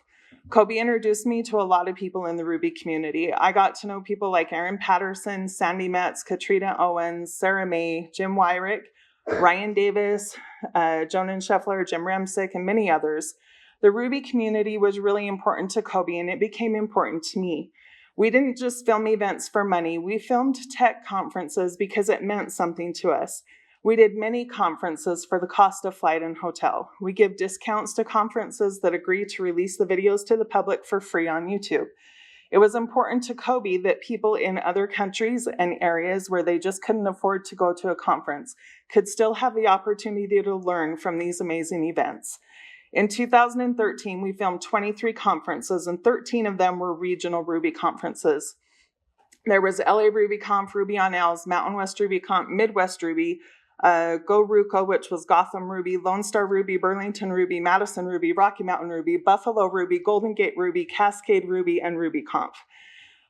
Kobe introduced me to a lot of people in the Ruby community. I got to know people like Aaron Patterson, Sandy Metz, Katrina Owens, Sarah May, Jim Wyrick, Ryan Davis, Jonan Scheffler, Jim Remsick, and many others. The Ruby community was really important to Kobe, and it became important to me. We didn't just film events for money. We filmed tech conferences because it meant something to us. We did many conferences for the cost of flight and hotel. We give discounts to conferences that agree to release the videos to the public for free on YouTube. It was important to Kobe that people in other countries and areas where they just couldn't afford to go to a conference could still have the opportunity to learn from these amazing events. In 2013, we filmed 23 conferences, and 13 of them were regional Ruby conferences. There was LA RubyConf, Ruby on Rails, Mountain West RubyConf, Midwest Ruby, Go Ruco, which was Gotham Ruby, Lone Star Ruby, Burlington Ruby, Madison Ruby, Rocky Mountain Ruby, Buffalo Ruby, Golden Gate Ruby, Cascade Ruby, and RubyConf.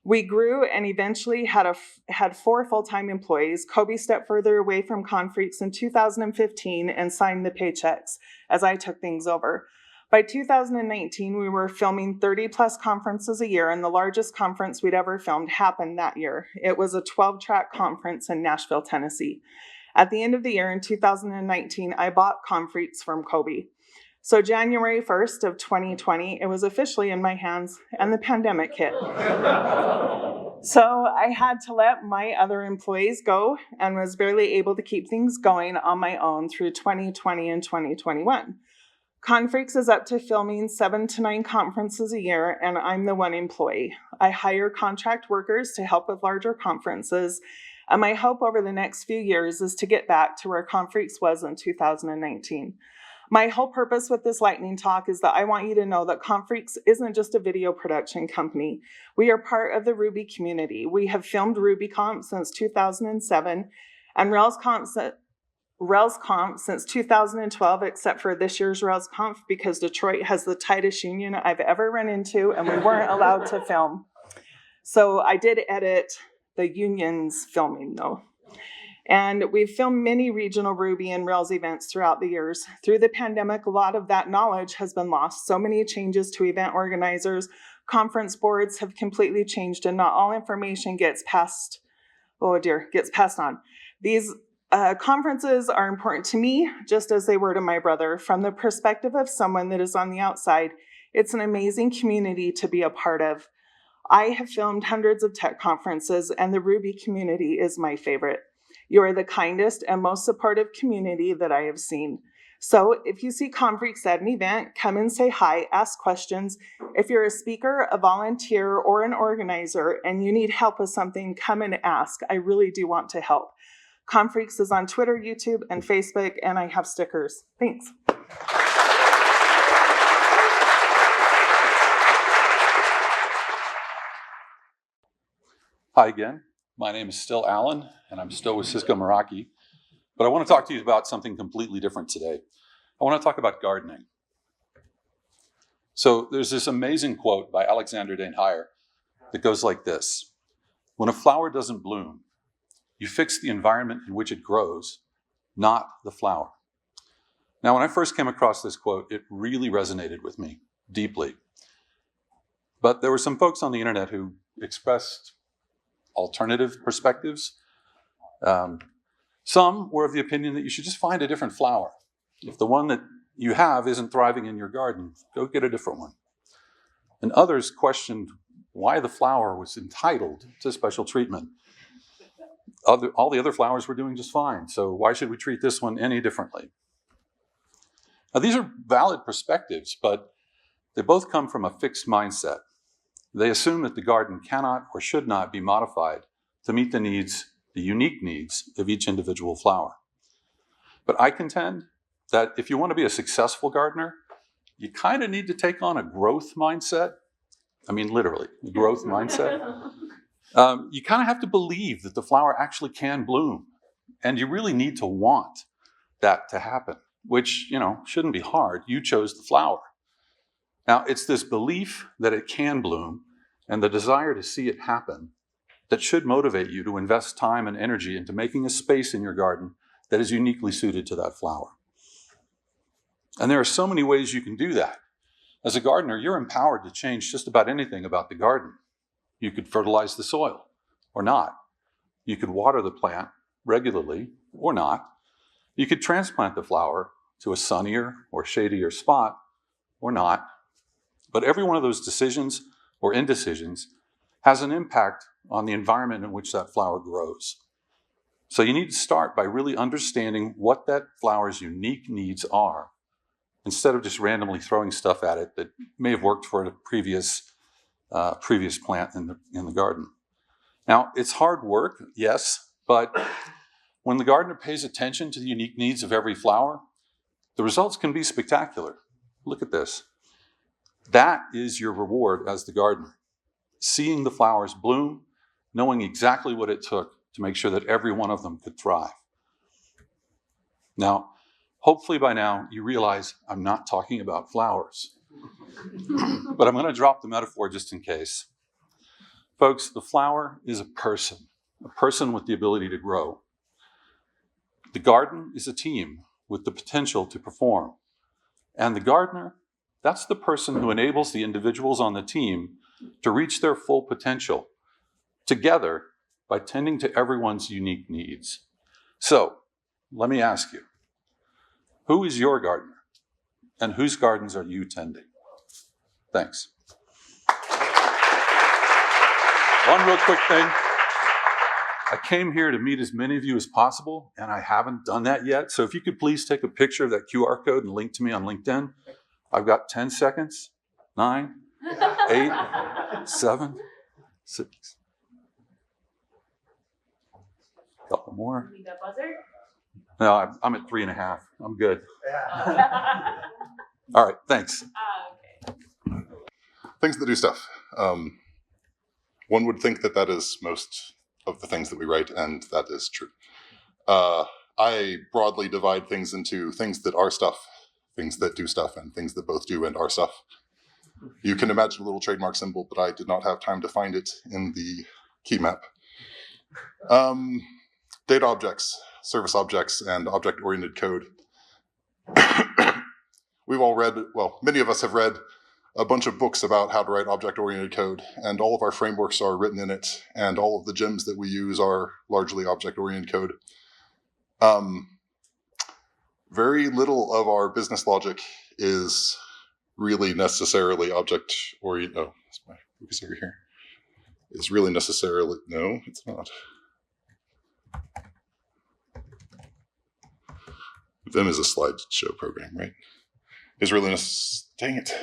We grew and eventually had 4 full-time employees. Kobe stepped further away from Confreaks in 2015 and signed the paychecks as I took things over. By 2019, we were filming 30 plus conferences a year, and the largest conference we'd ever filmed happened that year. It was a 12-track conference in Nashville, Tennessee. At the end of the year in 2019, I bought Confreaks from Kobe. So January 1st of 2020, it was officially in my hands, and the pandemic hit. So I had to let my other employees go and was barely able to keep things going on my own through 2020 and 2021. Confreaks is up to filming 7 to 9 conferences a year, and I'm the one employee. I hire contract workers to help with larger conferences, and my hope over the next few years is to get back to where Confreaks was in 2019. My whole purpose with this lightning talk is that I want you to know that Confreaks isn't just a video production company. We are part of the Ruby community. We have filmed RubyConf since 2007 and RailsConf since 2012, except for this year's RailsConf because Detroit has the tightest union I've ever run into and we weren't allowed to film. So I did edit the union's filming though. And we've filmed many regional Ruby and Rails events throughout the years. Through the pandemic, a lot of that knowledge has been lost. So many changes to event organizers, conference boards have completely changed and not all information gets passed on. These conferences are important to me, just as they were to my brother. From the perspective of someone that is on the outside, it's an amazing community to be a part of. I have filmed hundreds of tech conferences, and the Ruby community is my favorite. You are the kindest and most supportive community that I have seen. So if you see Confreaks at an event, come and say hi, ask questions. If you're a speaker, a volunteer, or an organizer, and you need help with something, come and ask. I really do want to help. Confreaks is on Twitter, YouTube, and Facebook, and I have stickers. Thanks. Hi again. My name is still Alan, and I'm still with Cisco Meraki. But I want to talk to you about something completely different today. I want to talk about gardening. So there's this amazing quote by Alexander Dane Heyer that goes like this: "When a flower doesn't bloom, you fix the environment in which it grows, not the flower." Now, when I first came across this quote, it really resonated with me deeply. But there were some folks on the internet who expressed alternative perspectives. Some were of the opinion that you should just find a different flower. If the one that you have isn't thriving in your garden, go get a different one. And others questioned why the flower was entitled to special treatment. All the other flowers were doing just fine, so why should we treat this one any differently? Now, these are valid perspectives, but they both come from a fixed mindset. They assume that the garden cannot or should not be modified to meet the needs, the unique needs of each individual flower. But I contend that if you want to be a successful gardener, you kind of need to take on a growth mindset. I mean, literally, a growth mindset. You kind of have to believe that the flower actually can bloom. And you really need to want that to happen, which, shouldn't be hard. You chose the flower. Now, it's this belief that it can bloom and the desire to see it happen that should motivate you to invest time and energy into making a space in your garden that is uniquely suited to that flower. And there are so many ways you can do that. As a gardener, you're empowered to change just about anything about the garden. You could fertilize the soil or not. You could water the plant regularly or not. You could transplant the flower to a sunnier or shadier spot or not. But every one of those decisions or indecisions has an impact on the environment in which that flower grows. So you need to start by really understanding what that flower's unique needs are, instead of just randomly throwing stuff at it that may have worked for a previous previous plant in the garden. Now, it's hard work, yes, but when the gardener pays attention to the unique needs of every flower, the results can be spectacular. Look at this. That is your reward as the gardener. Seeing the flowers bloom, knowing exactly what it took to make sure that every one of them could thrive. Now, hopefully by now you realize I'm not talking about flowers, but I'm going to drop the metaphor just in case. Folks, the flower is a person with the ability to grow. The garden is a team with the potential to perform. And the gardener, that's the person who enables the individuals on the team to reach their full potential together by tending to everyone's unique needs. So, let me ask you, who is your gardener? And whose gardens are you tending? Thanks. One real quick thing. I came here to meet as many of you as possible, and I haven't done that yet. So if you could please take a picture of that QR code and link to me on LinkedIn. I've got 10 seconds, 9, 8, 7, 6. Couple more. Need that buzzer? No, I'm at 3.5. I'm good. All right, thanks. Okay. Things that do stuff. One would think that that is most of the things that we write, and that is true. I broadly divide things into things that are stuff, things that do stuff, and things that both do and are stuff. You can imagine a little trademark symbol, but I did not have time to find it in the key map. Data objects, service objects, and object-oriented code. We've all read, well, many of us have read a bunch of books about how to write object-oriented code, and all of our frameworks are written in it, and all of the gems that we use are largely object-oriented code. Very little of our business logic is really necessarily object-oriented. Oh, that's my focus over here. It's really necessarily, no, it's not. Vim is a slideshow program, right? Is really dang it.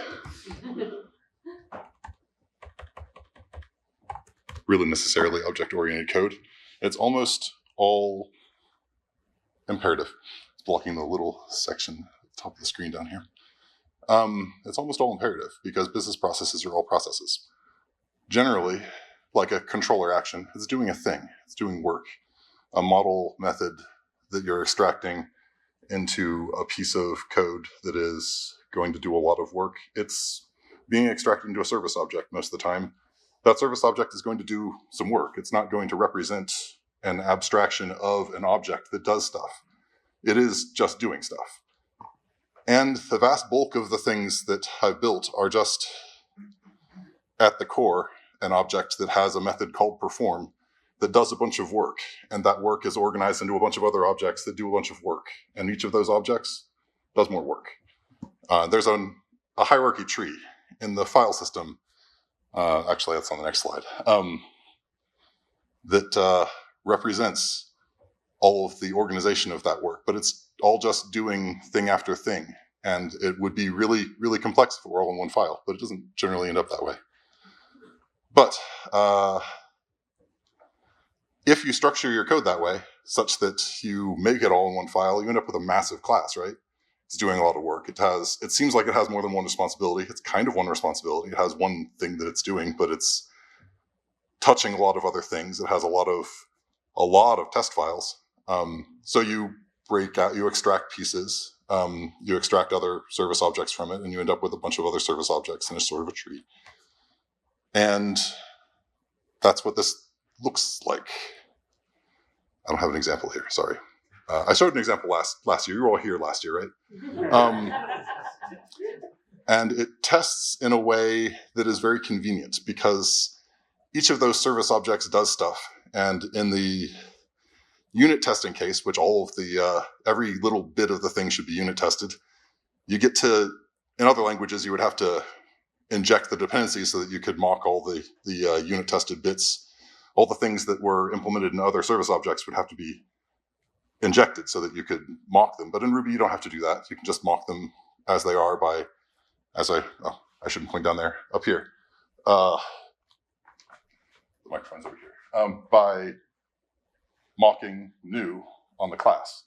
Really necessarily object-oriented code. It's almost all imperative. It's blocking the little section at the top of the screen down here. It's almost all imperative because business processes are all processes. Generally, like a controller action, it's doing a thing. It's doing work. A model method that you're extracting into a piece of code that is going to do a lot of work. It's being extracted into a service object most of the time. That service object is going to do some work. It's not going to represent an abstraction of an object that does stuff. It is just doing stuff. And the vast bulk of the things that I've built are just, at the core, an object that has a method called perform that does a bunch of work, and that work is organized into a bunch of other objects that do a bunch of work, and each of those objects does more work. There's a hierarchy tree in the file system, actually that's on the next slide, that represents all of the organization of that work, but it's all just doing thing after thing, and it would be really, really complex if it were all in one file, but it doesn't generally end up that way. But if you structure your code that way, such that you make it all in one file, you end up with a massive class, right? It's doing a lot of work. It seems like it has more than one responsibility. It's kind of one responsibility. It has one thing that it's doing, but it's touching a lot of other things. It has a lot of test files. So you break out, you extract pieces, you extract other service objects from it, and you end up with a bunch of other service objects in a sort of a tree. And that's what this looks like. I don't have an example here, sorry. I showed an example last year. You were all here last year, right? And it tests in a way that is very convenient because each of those service objects does stuff. And in the unit testing case, which all of the, every little bit of the thing should be unit tested, you get to, in other languages, you would have to inject the dependencies so that you could mock all the unit tested bits. All the things that were implemented in other service objects would have to be injected so that you could mock them. But in Ruby, you don't have to do that. You can just mock them as they are by, I shouldn't point down there, up here. the microphone's over here, by mocking new on the class.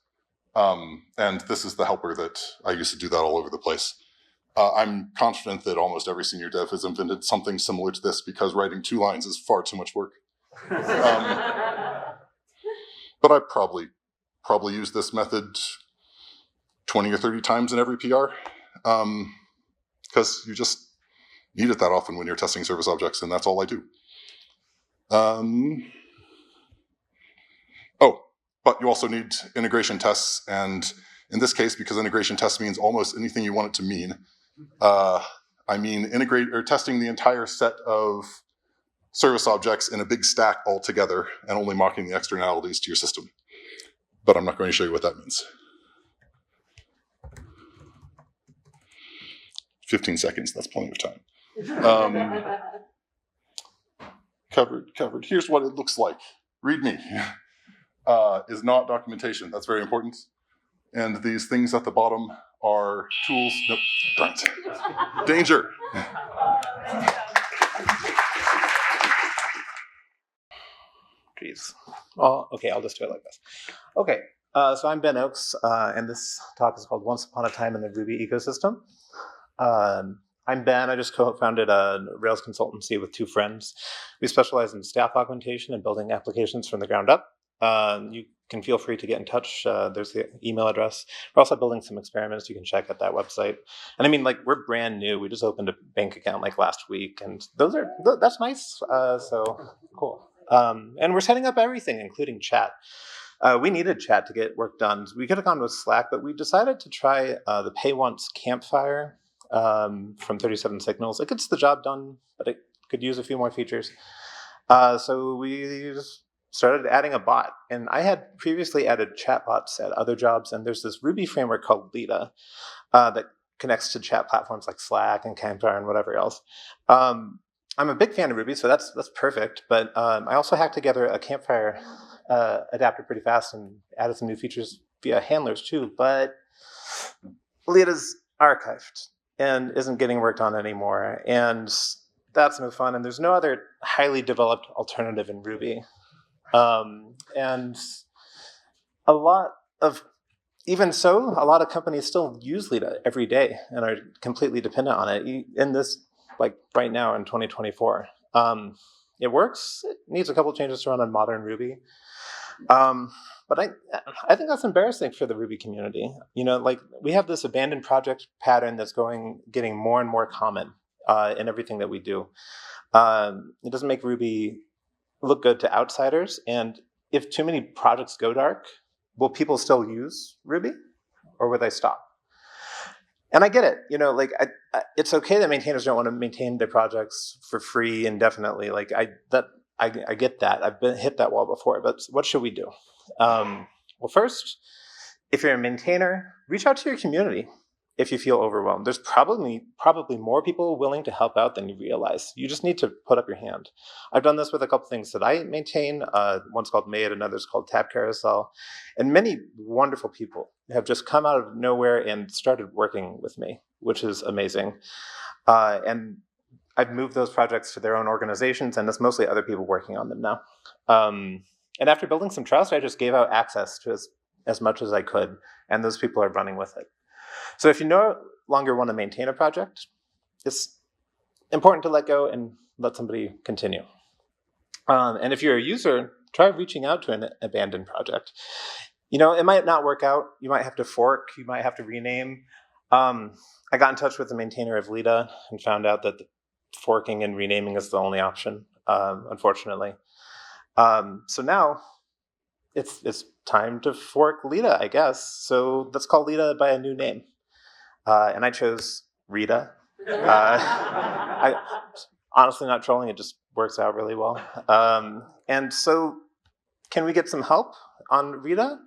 And this is the helper that I used to do that all over the place. I'm confident that almost every senior dev has invented something similar to this because writing 2 lines is far too much work. But I probably use this method 20 or 30 times in every PR, because you just need it that often when you're testing service objects, and that's all I do. Oh, but you also need integration tests, and in this case, because integration test means almost anything you want it to mean, I mean testing the entire set of service objects in a big stack all together and only mocking the externalities to your system. But I'm not going to show you what that means. 15 seconds, that's plenty of time. Covered. Here's what it looks like. README is not documentation. That's very important. And these things at the bottom are tools. Nope, darn it. Danger. Jeez. Oh, okay, I'll just do it like this. Okay, so I'm Ben Oakes, and this talk is called Once Upon a Time in the Ruby Ecosystem. I'm Ben. I just co-founded a Rails consultancy with 2 friends. We specialize in staff augmentation and building applications from the ground up. You can feel free to get in touch. There's the email address. We're also building some experiments you can check at that website. And I mean, like, we're brand new. We just opened a bank account like last week, and that's nice. So cool. And we're setting up everything, including chat. We needed chat to get work done. We could have gone with Slack, but we decided to try the Pay Once Campfire from 37 Signals. It gets the job done, but it could use a few more features. So we started adding a bot. And I had previously added chatbots at other jobs, and there's this Ruby framework called Lita that connects to chat platforms like Slack and Campfire and whatever else. I'm a big fan of Ruby, so that's perfect. But I also hacked together a Campfire adapter pretty fast and added some new features via handlers too. But Lita's archived and isn't getting worked on anymore. And that's no fun. And there's no other highly developed alternative in Ruby. And a lot of companies still use Lita every day and are completely dependent on it in this, like right now in 2024. It works. It needs a couple changes to run on modern Ruby. But I think that's embarrassing for the Ruby community. You know, like, we have this abandoned project pattern that's getting more and more common in everything that we do. It doesn't make Ruby look good to outsiders. And if too many projects go dark, will people still use Ruby, or will they stop? And I get it. You know, like, it's okay that maintainers don't want to maintain their projects for free indefinitely. Like, I get that. I've hit that wall before. But what should we do? Well, first, if you're a maintainer, reach out to your community if you feel overwhelmed. There's probably more people willing to help out than you realize. You just need to put up your hand. I've done this with a couple things that I maintain. One's called Made, another's called Tab Carousel. And many wonderful people have just come out of nowhere and started working with me, which is amazing. And I've moved those projects to their own organizations, and it's mostly other people working on them now. And after building some trust, I just gave out access to as much as I could, and those people are running with it. So if you no longer want to maintain a project, it's important to let go and let somebody continue. And if you're a user, try reaching out to an abandoned project. You know, it might not work out. You might have to fork. You might have to rename. I got in touch with the maintainer of Lita and found out that forking and renaming is the only option, unfortunately. So now it's time to fork Lita, I guess. So let's call Lita by a new name. And I chose Rita. I honestly, not trolling, it just works out really well. And so can we get some help on Rita?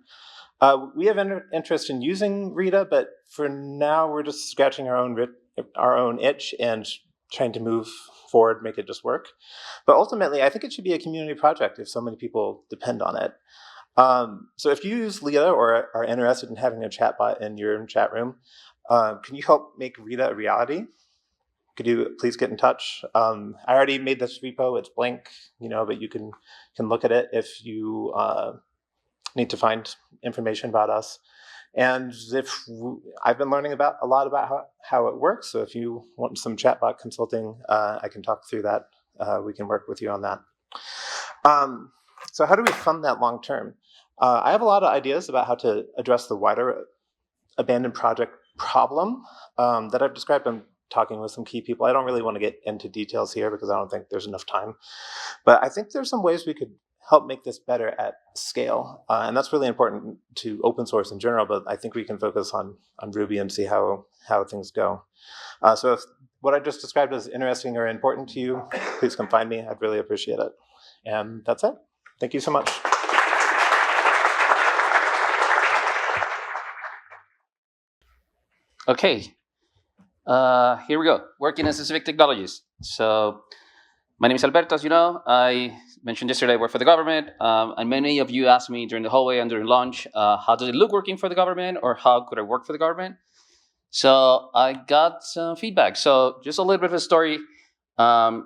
We have interest in using Rita, but for now we're just scratching our own itch and trying to move forward, make it just work. But ultimately, I think it should be a community project if so many people depend on it. So if you use Lita or are interested in having a chatbot in your chat room, can you help make Rita a reality? could you please get in touch? I already made this repo. It's blank, but you can look at it if you need to find information about us. And I've been learning a lot about how it works. So if you want some chatbot consulting, I can talk through that. We can work with you on that. So how do we fund that long term? I have a lot of ideas about how to address the wider abandoned project problem that I've described. I'm talking with some key people. I don't really want to get into details here because I don't think there's enough time. But I think there's some ways we could help make this better at scale. And that's really important to open source in general, but I think we can focus on Ruby and see how things go. So if what I just described is interesting or important to you, please come find me. I'd really appreciate it. And that's it. Thank you so much. Okay, here we go. Working in specific technologies. So my name is Alberto, as you know. I mentioned yesterday I work for the government, and many of you asked me during the hallway and during lunch, how does it look working for the government, or how could I work for the government? So I got some feedback. So just a little bit of a story. I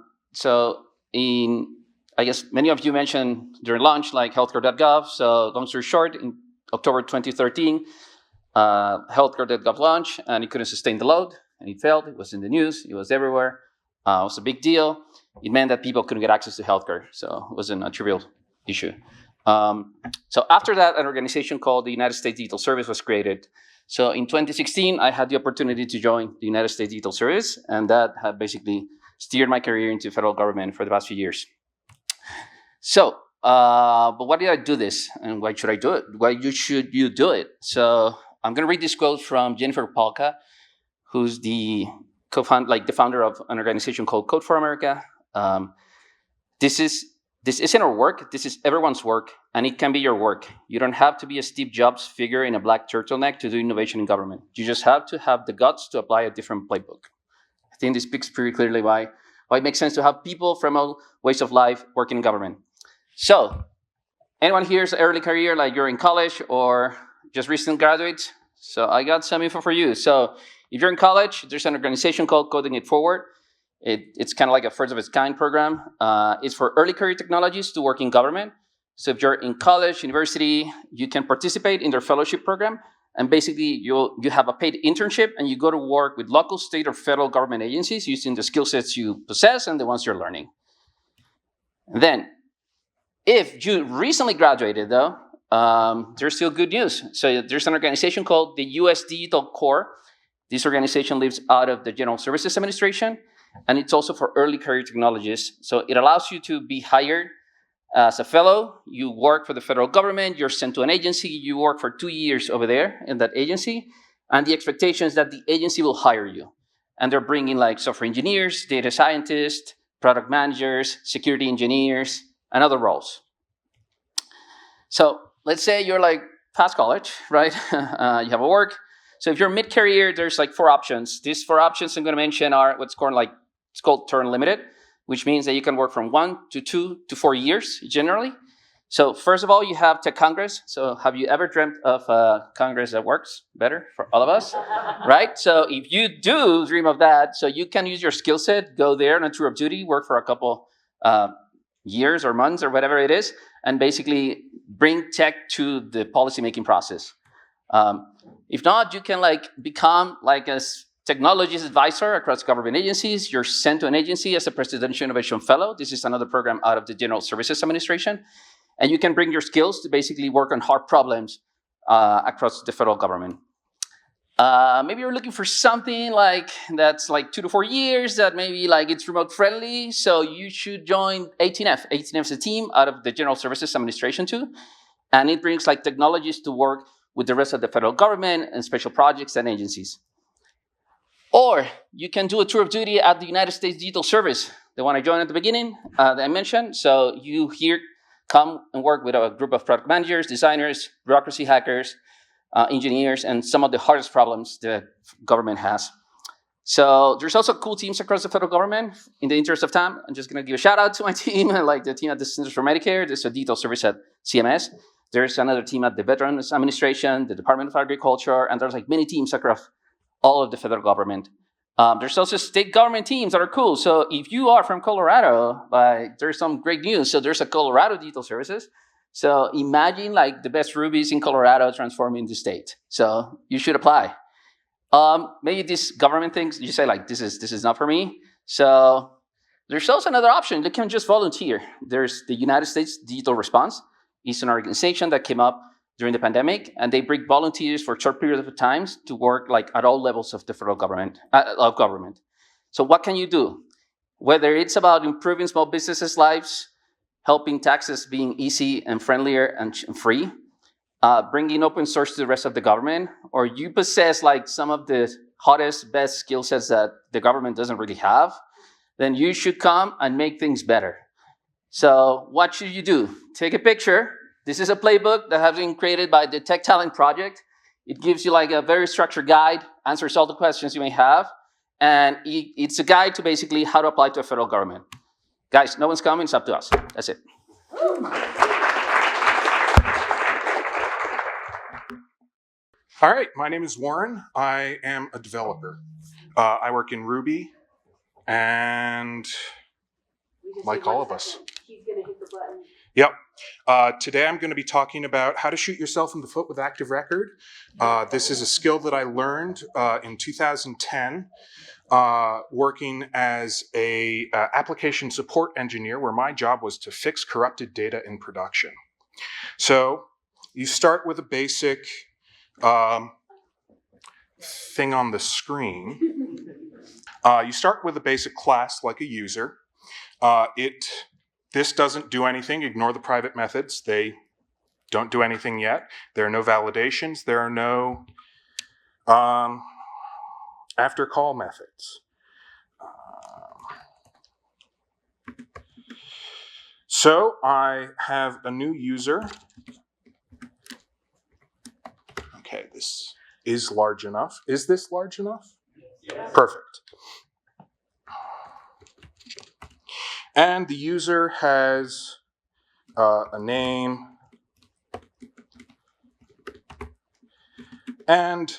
guess many of you mentioned during lunch, like healthcare.gov. So long story short, in October 2013, healthcare.gov launched, and it couldn't sustain the load, and it failed. It was in the news. It was everywhere. It was a big deal. It meant that people couldn't get access to healthcare, so it wasn't a trivial issue. So after that, an organization called the United States Digital Service was created. So in 2016, I had the opportunity to join the United States Digital Service, and that had basically steered my career into federal government for the past few years. So, but why did I do this, and why should I do it? Why should you do it? So I'm going to read this quote from Jennifer Polka, who's the founder of an organization called Code for America. This isn't our work. This is everyone's work, and it can be your work. You don't have to be a Steve Jobs figure in a black turtleneck to do innovation in government. You just have to have the guts to apply a different playbook. I think this speaks pretty clearly why it makes sense to have people from all ways of life working in government. So, anyone here's early career, like you're in college or just recent graduates? So I got some info for you. So if you're in college, there's an organization called Coding It Forward. It's kind of like a first of its kind program. It's for early career technologies to work in government. So if you're in college, university, you can participate in their fellowship program. And basically, you have a paid internship, and you go to work with local, state, or federal government agencies using the skill sets you possess and the ones you're learning. And then, if you recently graduated, though, there's still good news. So there's an organization called the U.S. Digital Corps. This organization lives out of the General Services Administration, and it's also for early career technologists. So it allows you to be hired as a fellow. You work for the federal government, you're sent to an agency, you work for 2 years over there in that agency, and the expectation is that the agency will hire you. And they're bringing like software engineers, data scientists, product managers, security engineers, and other roles. So let's say you're like past college, right? You have a work. So if you're mid-career, there's like 4 options. These 4 options I'm going to mention are what's called term limited, which means that you can work from 1 to 2 to 4 years generally. So first of all, you have Tech Congress. So have you ever dreamt of a Congress that works better for all of us, right? So if you do dream of that, so you can use your skill set, go there on a tour of duty, work for a couple years or months or whatever it is, and basically bring tech to the policymaking process. If not, you can become a technologies advisor across government agencies. You're sent to an agency as a Presidential Innovation Fellow. This is another program out of the General Services Administration. And you can bring your skills to basically work on hard problems across the federal government. Maybe you're looking for something that's 2 to 4 years, that maybe it's remote friendly. So you should join 18F. 18F is a team out of the General Services Administration too. And it brings technologies to work with the rest of the federal government and special projects and agencies. Or you can do a tour of duty at the United States Digital Service, the one I joined at the beginning that I mentioned. So you here come and work with a group of product managers, designers, bureaucracy hackers, engineers, and some of the hardest problems the government has. So there's also cool teams across the federal government. In the interest of time, I'm just going to give a shout out to my team, like the team at the Centers for Medicare. There's a digital service at CMS. There's another team at the Veterans Administration, the Department of Agriculture, and there's many teams across all of the federal government. There's also state government teams that are cool. So if you are from Colorado, like there's some great news. So there's a Colorado Digital Services. So imagine like the best Rubies in Colorado transforming the state. So you should apply. Maybe these government things, you say like, this is not for me. So there's also another option. You can just volunteer. There's the United States Digital Response. It's an organization that came up during the pandemic, and they bring volunteers for short periods of times to work like at all levels of the federal government. So what can you do? Whether it's about improving small businesses' lives, helping taxes being easy and friendlier and free, bringing open source to the rest of the government, or you possess like some of the hottest, best skill sets that the government doesn't really have, then you should come and make things better. So what should you do? Take a picture. This is a playbook that has been created by the Tech Talent Project. It gives you like a very structured guide, answers all the questions you may have, and it's a guide to basically how to apply to a federal government. Guys, no one's coming, it's up to us. That's it. All right, my name is Warren. I am a developer. I work in Ruby, and like all of us. He's gonna hit the button. Yep. Today I'm going to be talking about how to shoot yourself in the foot with Active Record. This is a skill that I learned in 2010 working as a application support engineer, where my job was to fix corrupted data in production. So you start with a basic thing on the screen. You start with a basic class like a user. This doesn't do anything. Ignore the private methods. They don't do anything yet. There are no validations. There are no after call methods. So I have a new user. Okay, this is large enough. Is this large enough? Yes. Perfect. And the user has a name and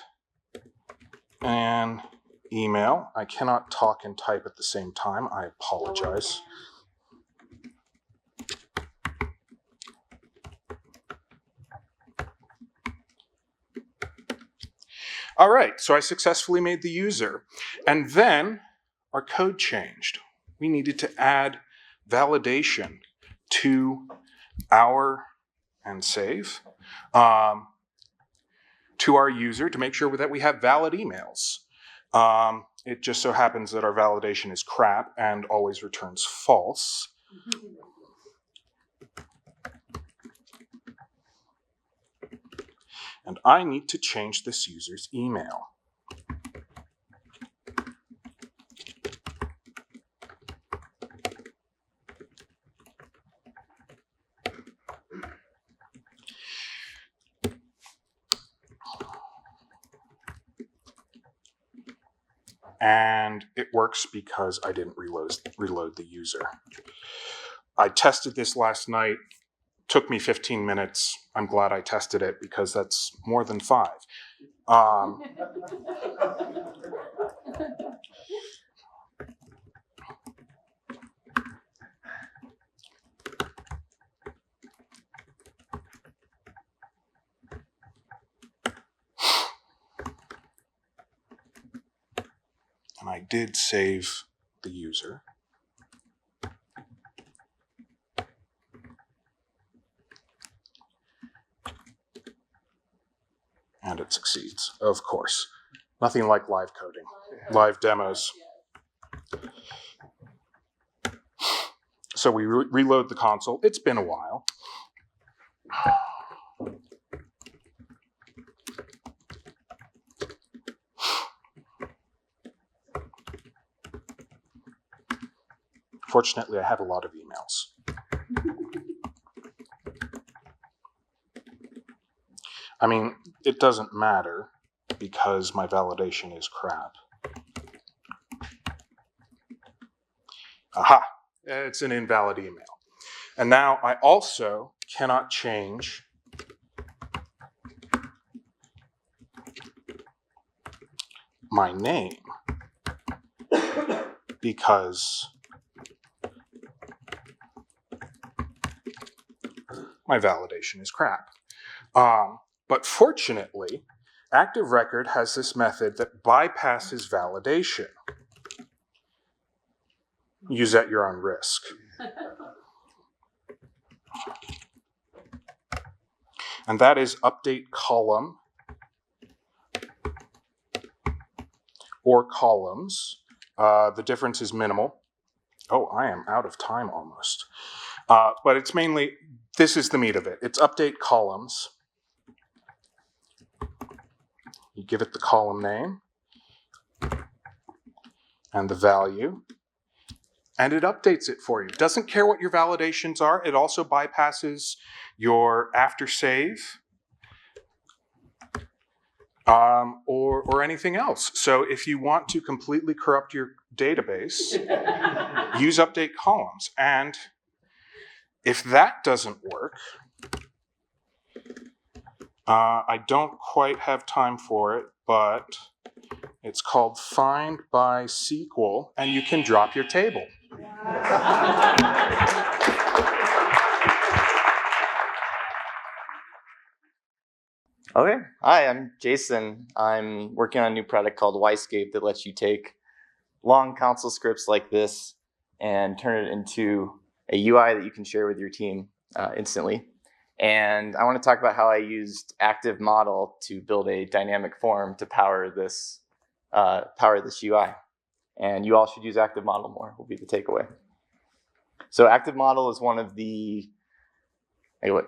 an email. I cannot talk and type at the same time. I apologize. All right, so I successfully made the user. And then our code changed. We needed to add validation to our, and save, to our user to make sure that we have valid emails. It just so happens that our validation is crap and always returns false. And I need to change this user's email. And it works because I didn't reload the user. I tested this last night. Took me 15 minutes. I'm glad I tested it because that's more than 5. And I did save the user. And it succeeds, of course. Nothing like live coding, live demos. So we reload the console. It's been a while. Fortunately, I have a lot of emails. I mean, it doesn't matter because my validation is crap. Aha, it's an invalid email. And now I also cannot change my name. because my validation is crap. But fortunately, Active Record has this method that bypasses validation. Use at your own risk. And that is update column or columns. The difference is minimal. Oh, I am out of time almost. But it's mainly, this is the meat of it. It's update columns. You give it the column name and the value, and it updates it for you. It doesn't care what your validations are. It also bypasses your after save or anything else. So if you want to completely corrupt your database, use update columns. And if that doesn't work, I don't quite have time for it, but it's called find by SQL, and you can drop your table. Okay, hi, I'm Jason. I'm working on a new product called Yscape that lets you take long console scripts like this and turn it into a UI that you can share with your team instantly. And I want to talk about how I used Active Model to build a dynamic form to power this UI. And you all should use Active Model more, will be the takeaway. So Active Model is one of the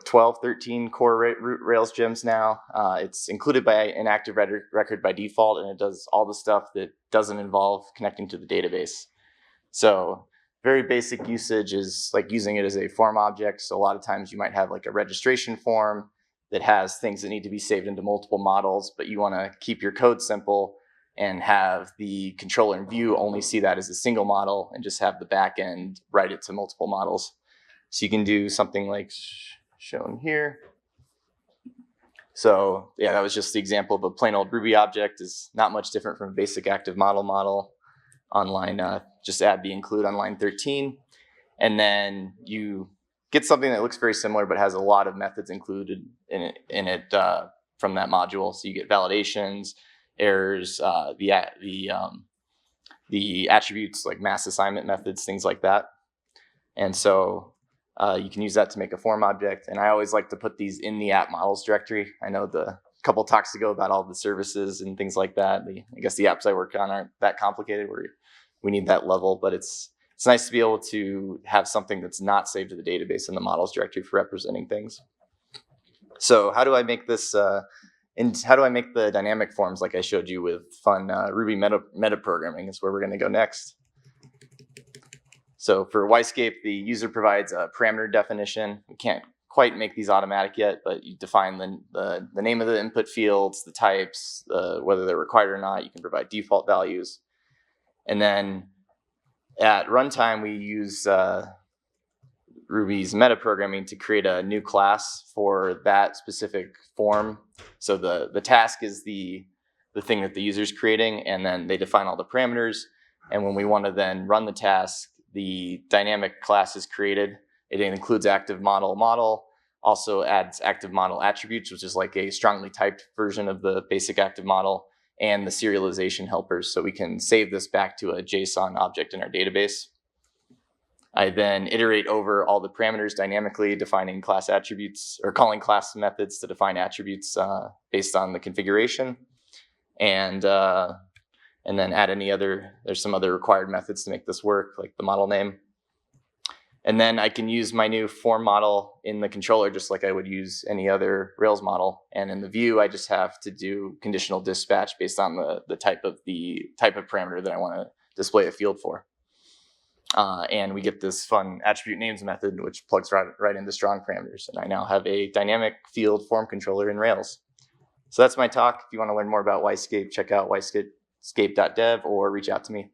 12, 13 core Rails gems now. It's included by an Active Record by default, and it does all the stuff that doesn't involve connecting to the database. So very basic usage is like using it as a form object. So a lot of times you might have like a registration form that has things that need to be saved into multiple models, but you want to keep your code simple and have the controller and view only see that as a single model and just have the backend write it to multiple models. So you can do something like shown here. So yeah, that was just the example of a plain old Ruby object. Is not much different from a basic Active Model on line, just add the include on line 13. And then you get something that looks very similar but has a lot of methods included in it from that module. So you get validations, errors, the attributes like mass assignment methods, things like that. And so you can use that to make a form object. And I always like to put these in the app models directory. I know the couple talks ago about all the services and things like that. I guess the apps I work on aren't that complicated where we need that level, but it's nice to be able to have something that's not saved to the database in the models directory for representing things. So how do I make this, and how do I make the dynamic forms like I showed you with fun Ruby metaprogramming is where we're gonna go next. So for Yscape, the user provides a parameter definition. We can't quite make these automatic yet, but you define the name of the input fields, the types, whether they're required or not. You can provide default values. And then at runtime, we use Ruby's metaprogramming to create a new class for that specific form. So the task is the thing that the user's creating, and then they define all the parameters. And when we want to then run the task, the dynamic class is created. It includes Active Model, also adds Active Model attributes, which is like a strongly typed version of the basic Active Model, and the serialization helpers, so we can save this back to a JSON object in our database. I then iterate over all the parameters dynamically, defining class attributes, or calling class methods to define attributes based on the configuration. And then add there's some other required methods to make this work, like the model name. And then I can use my new form model in the controller just like I would use any other Rails model. And in the view, I just have to do conditional dispatch based on the type of parameter that I want to display a field for. And we get this fun attribute names method, which plugs right into strong parameters. And I now have a dynamic field form controller in Rails. So that's my talk. If you want to learn more about Yscape, check out yscape.dev or reach out to me.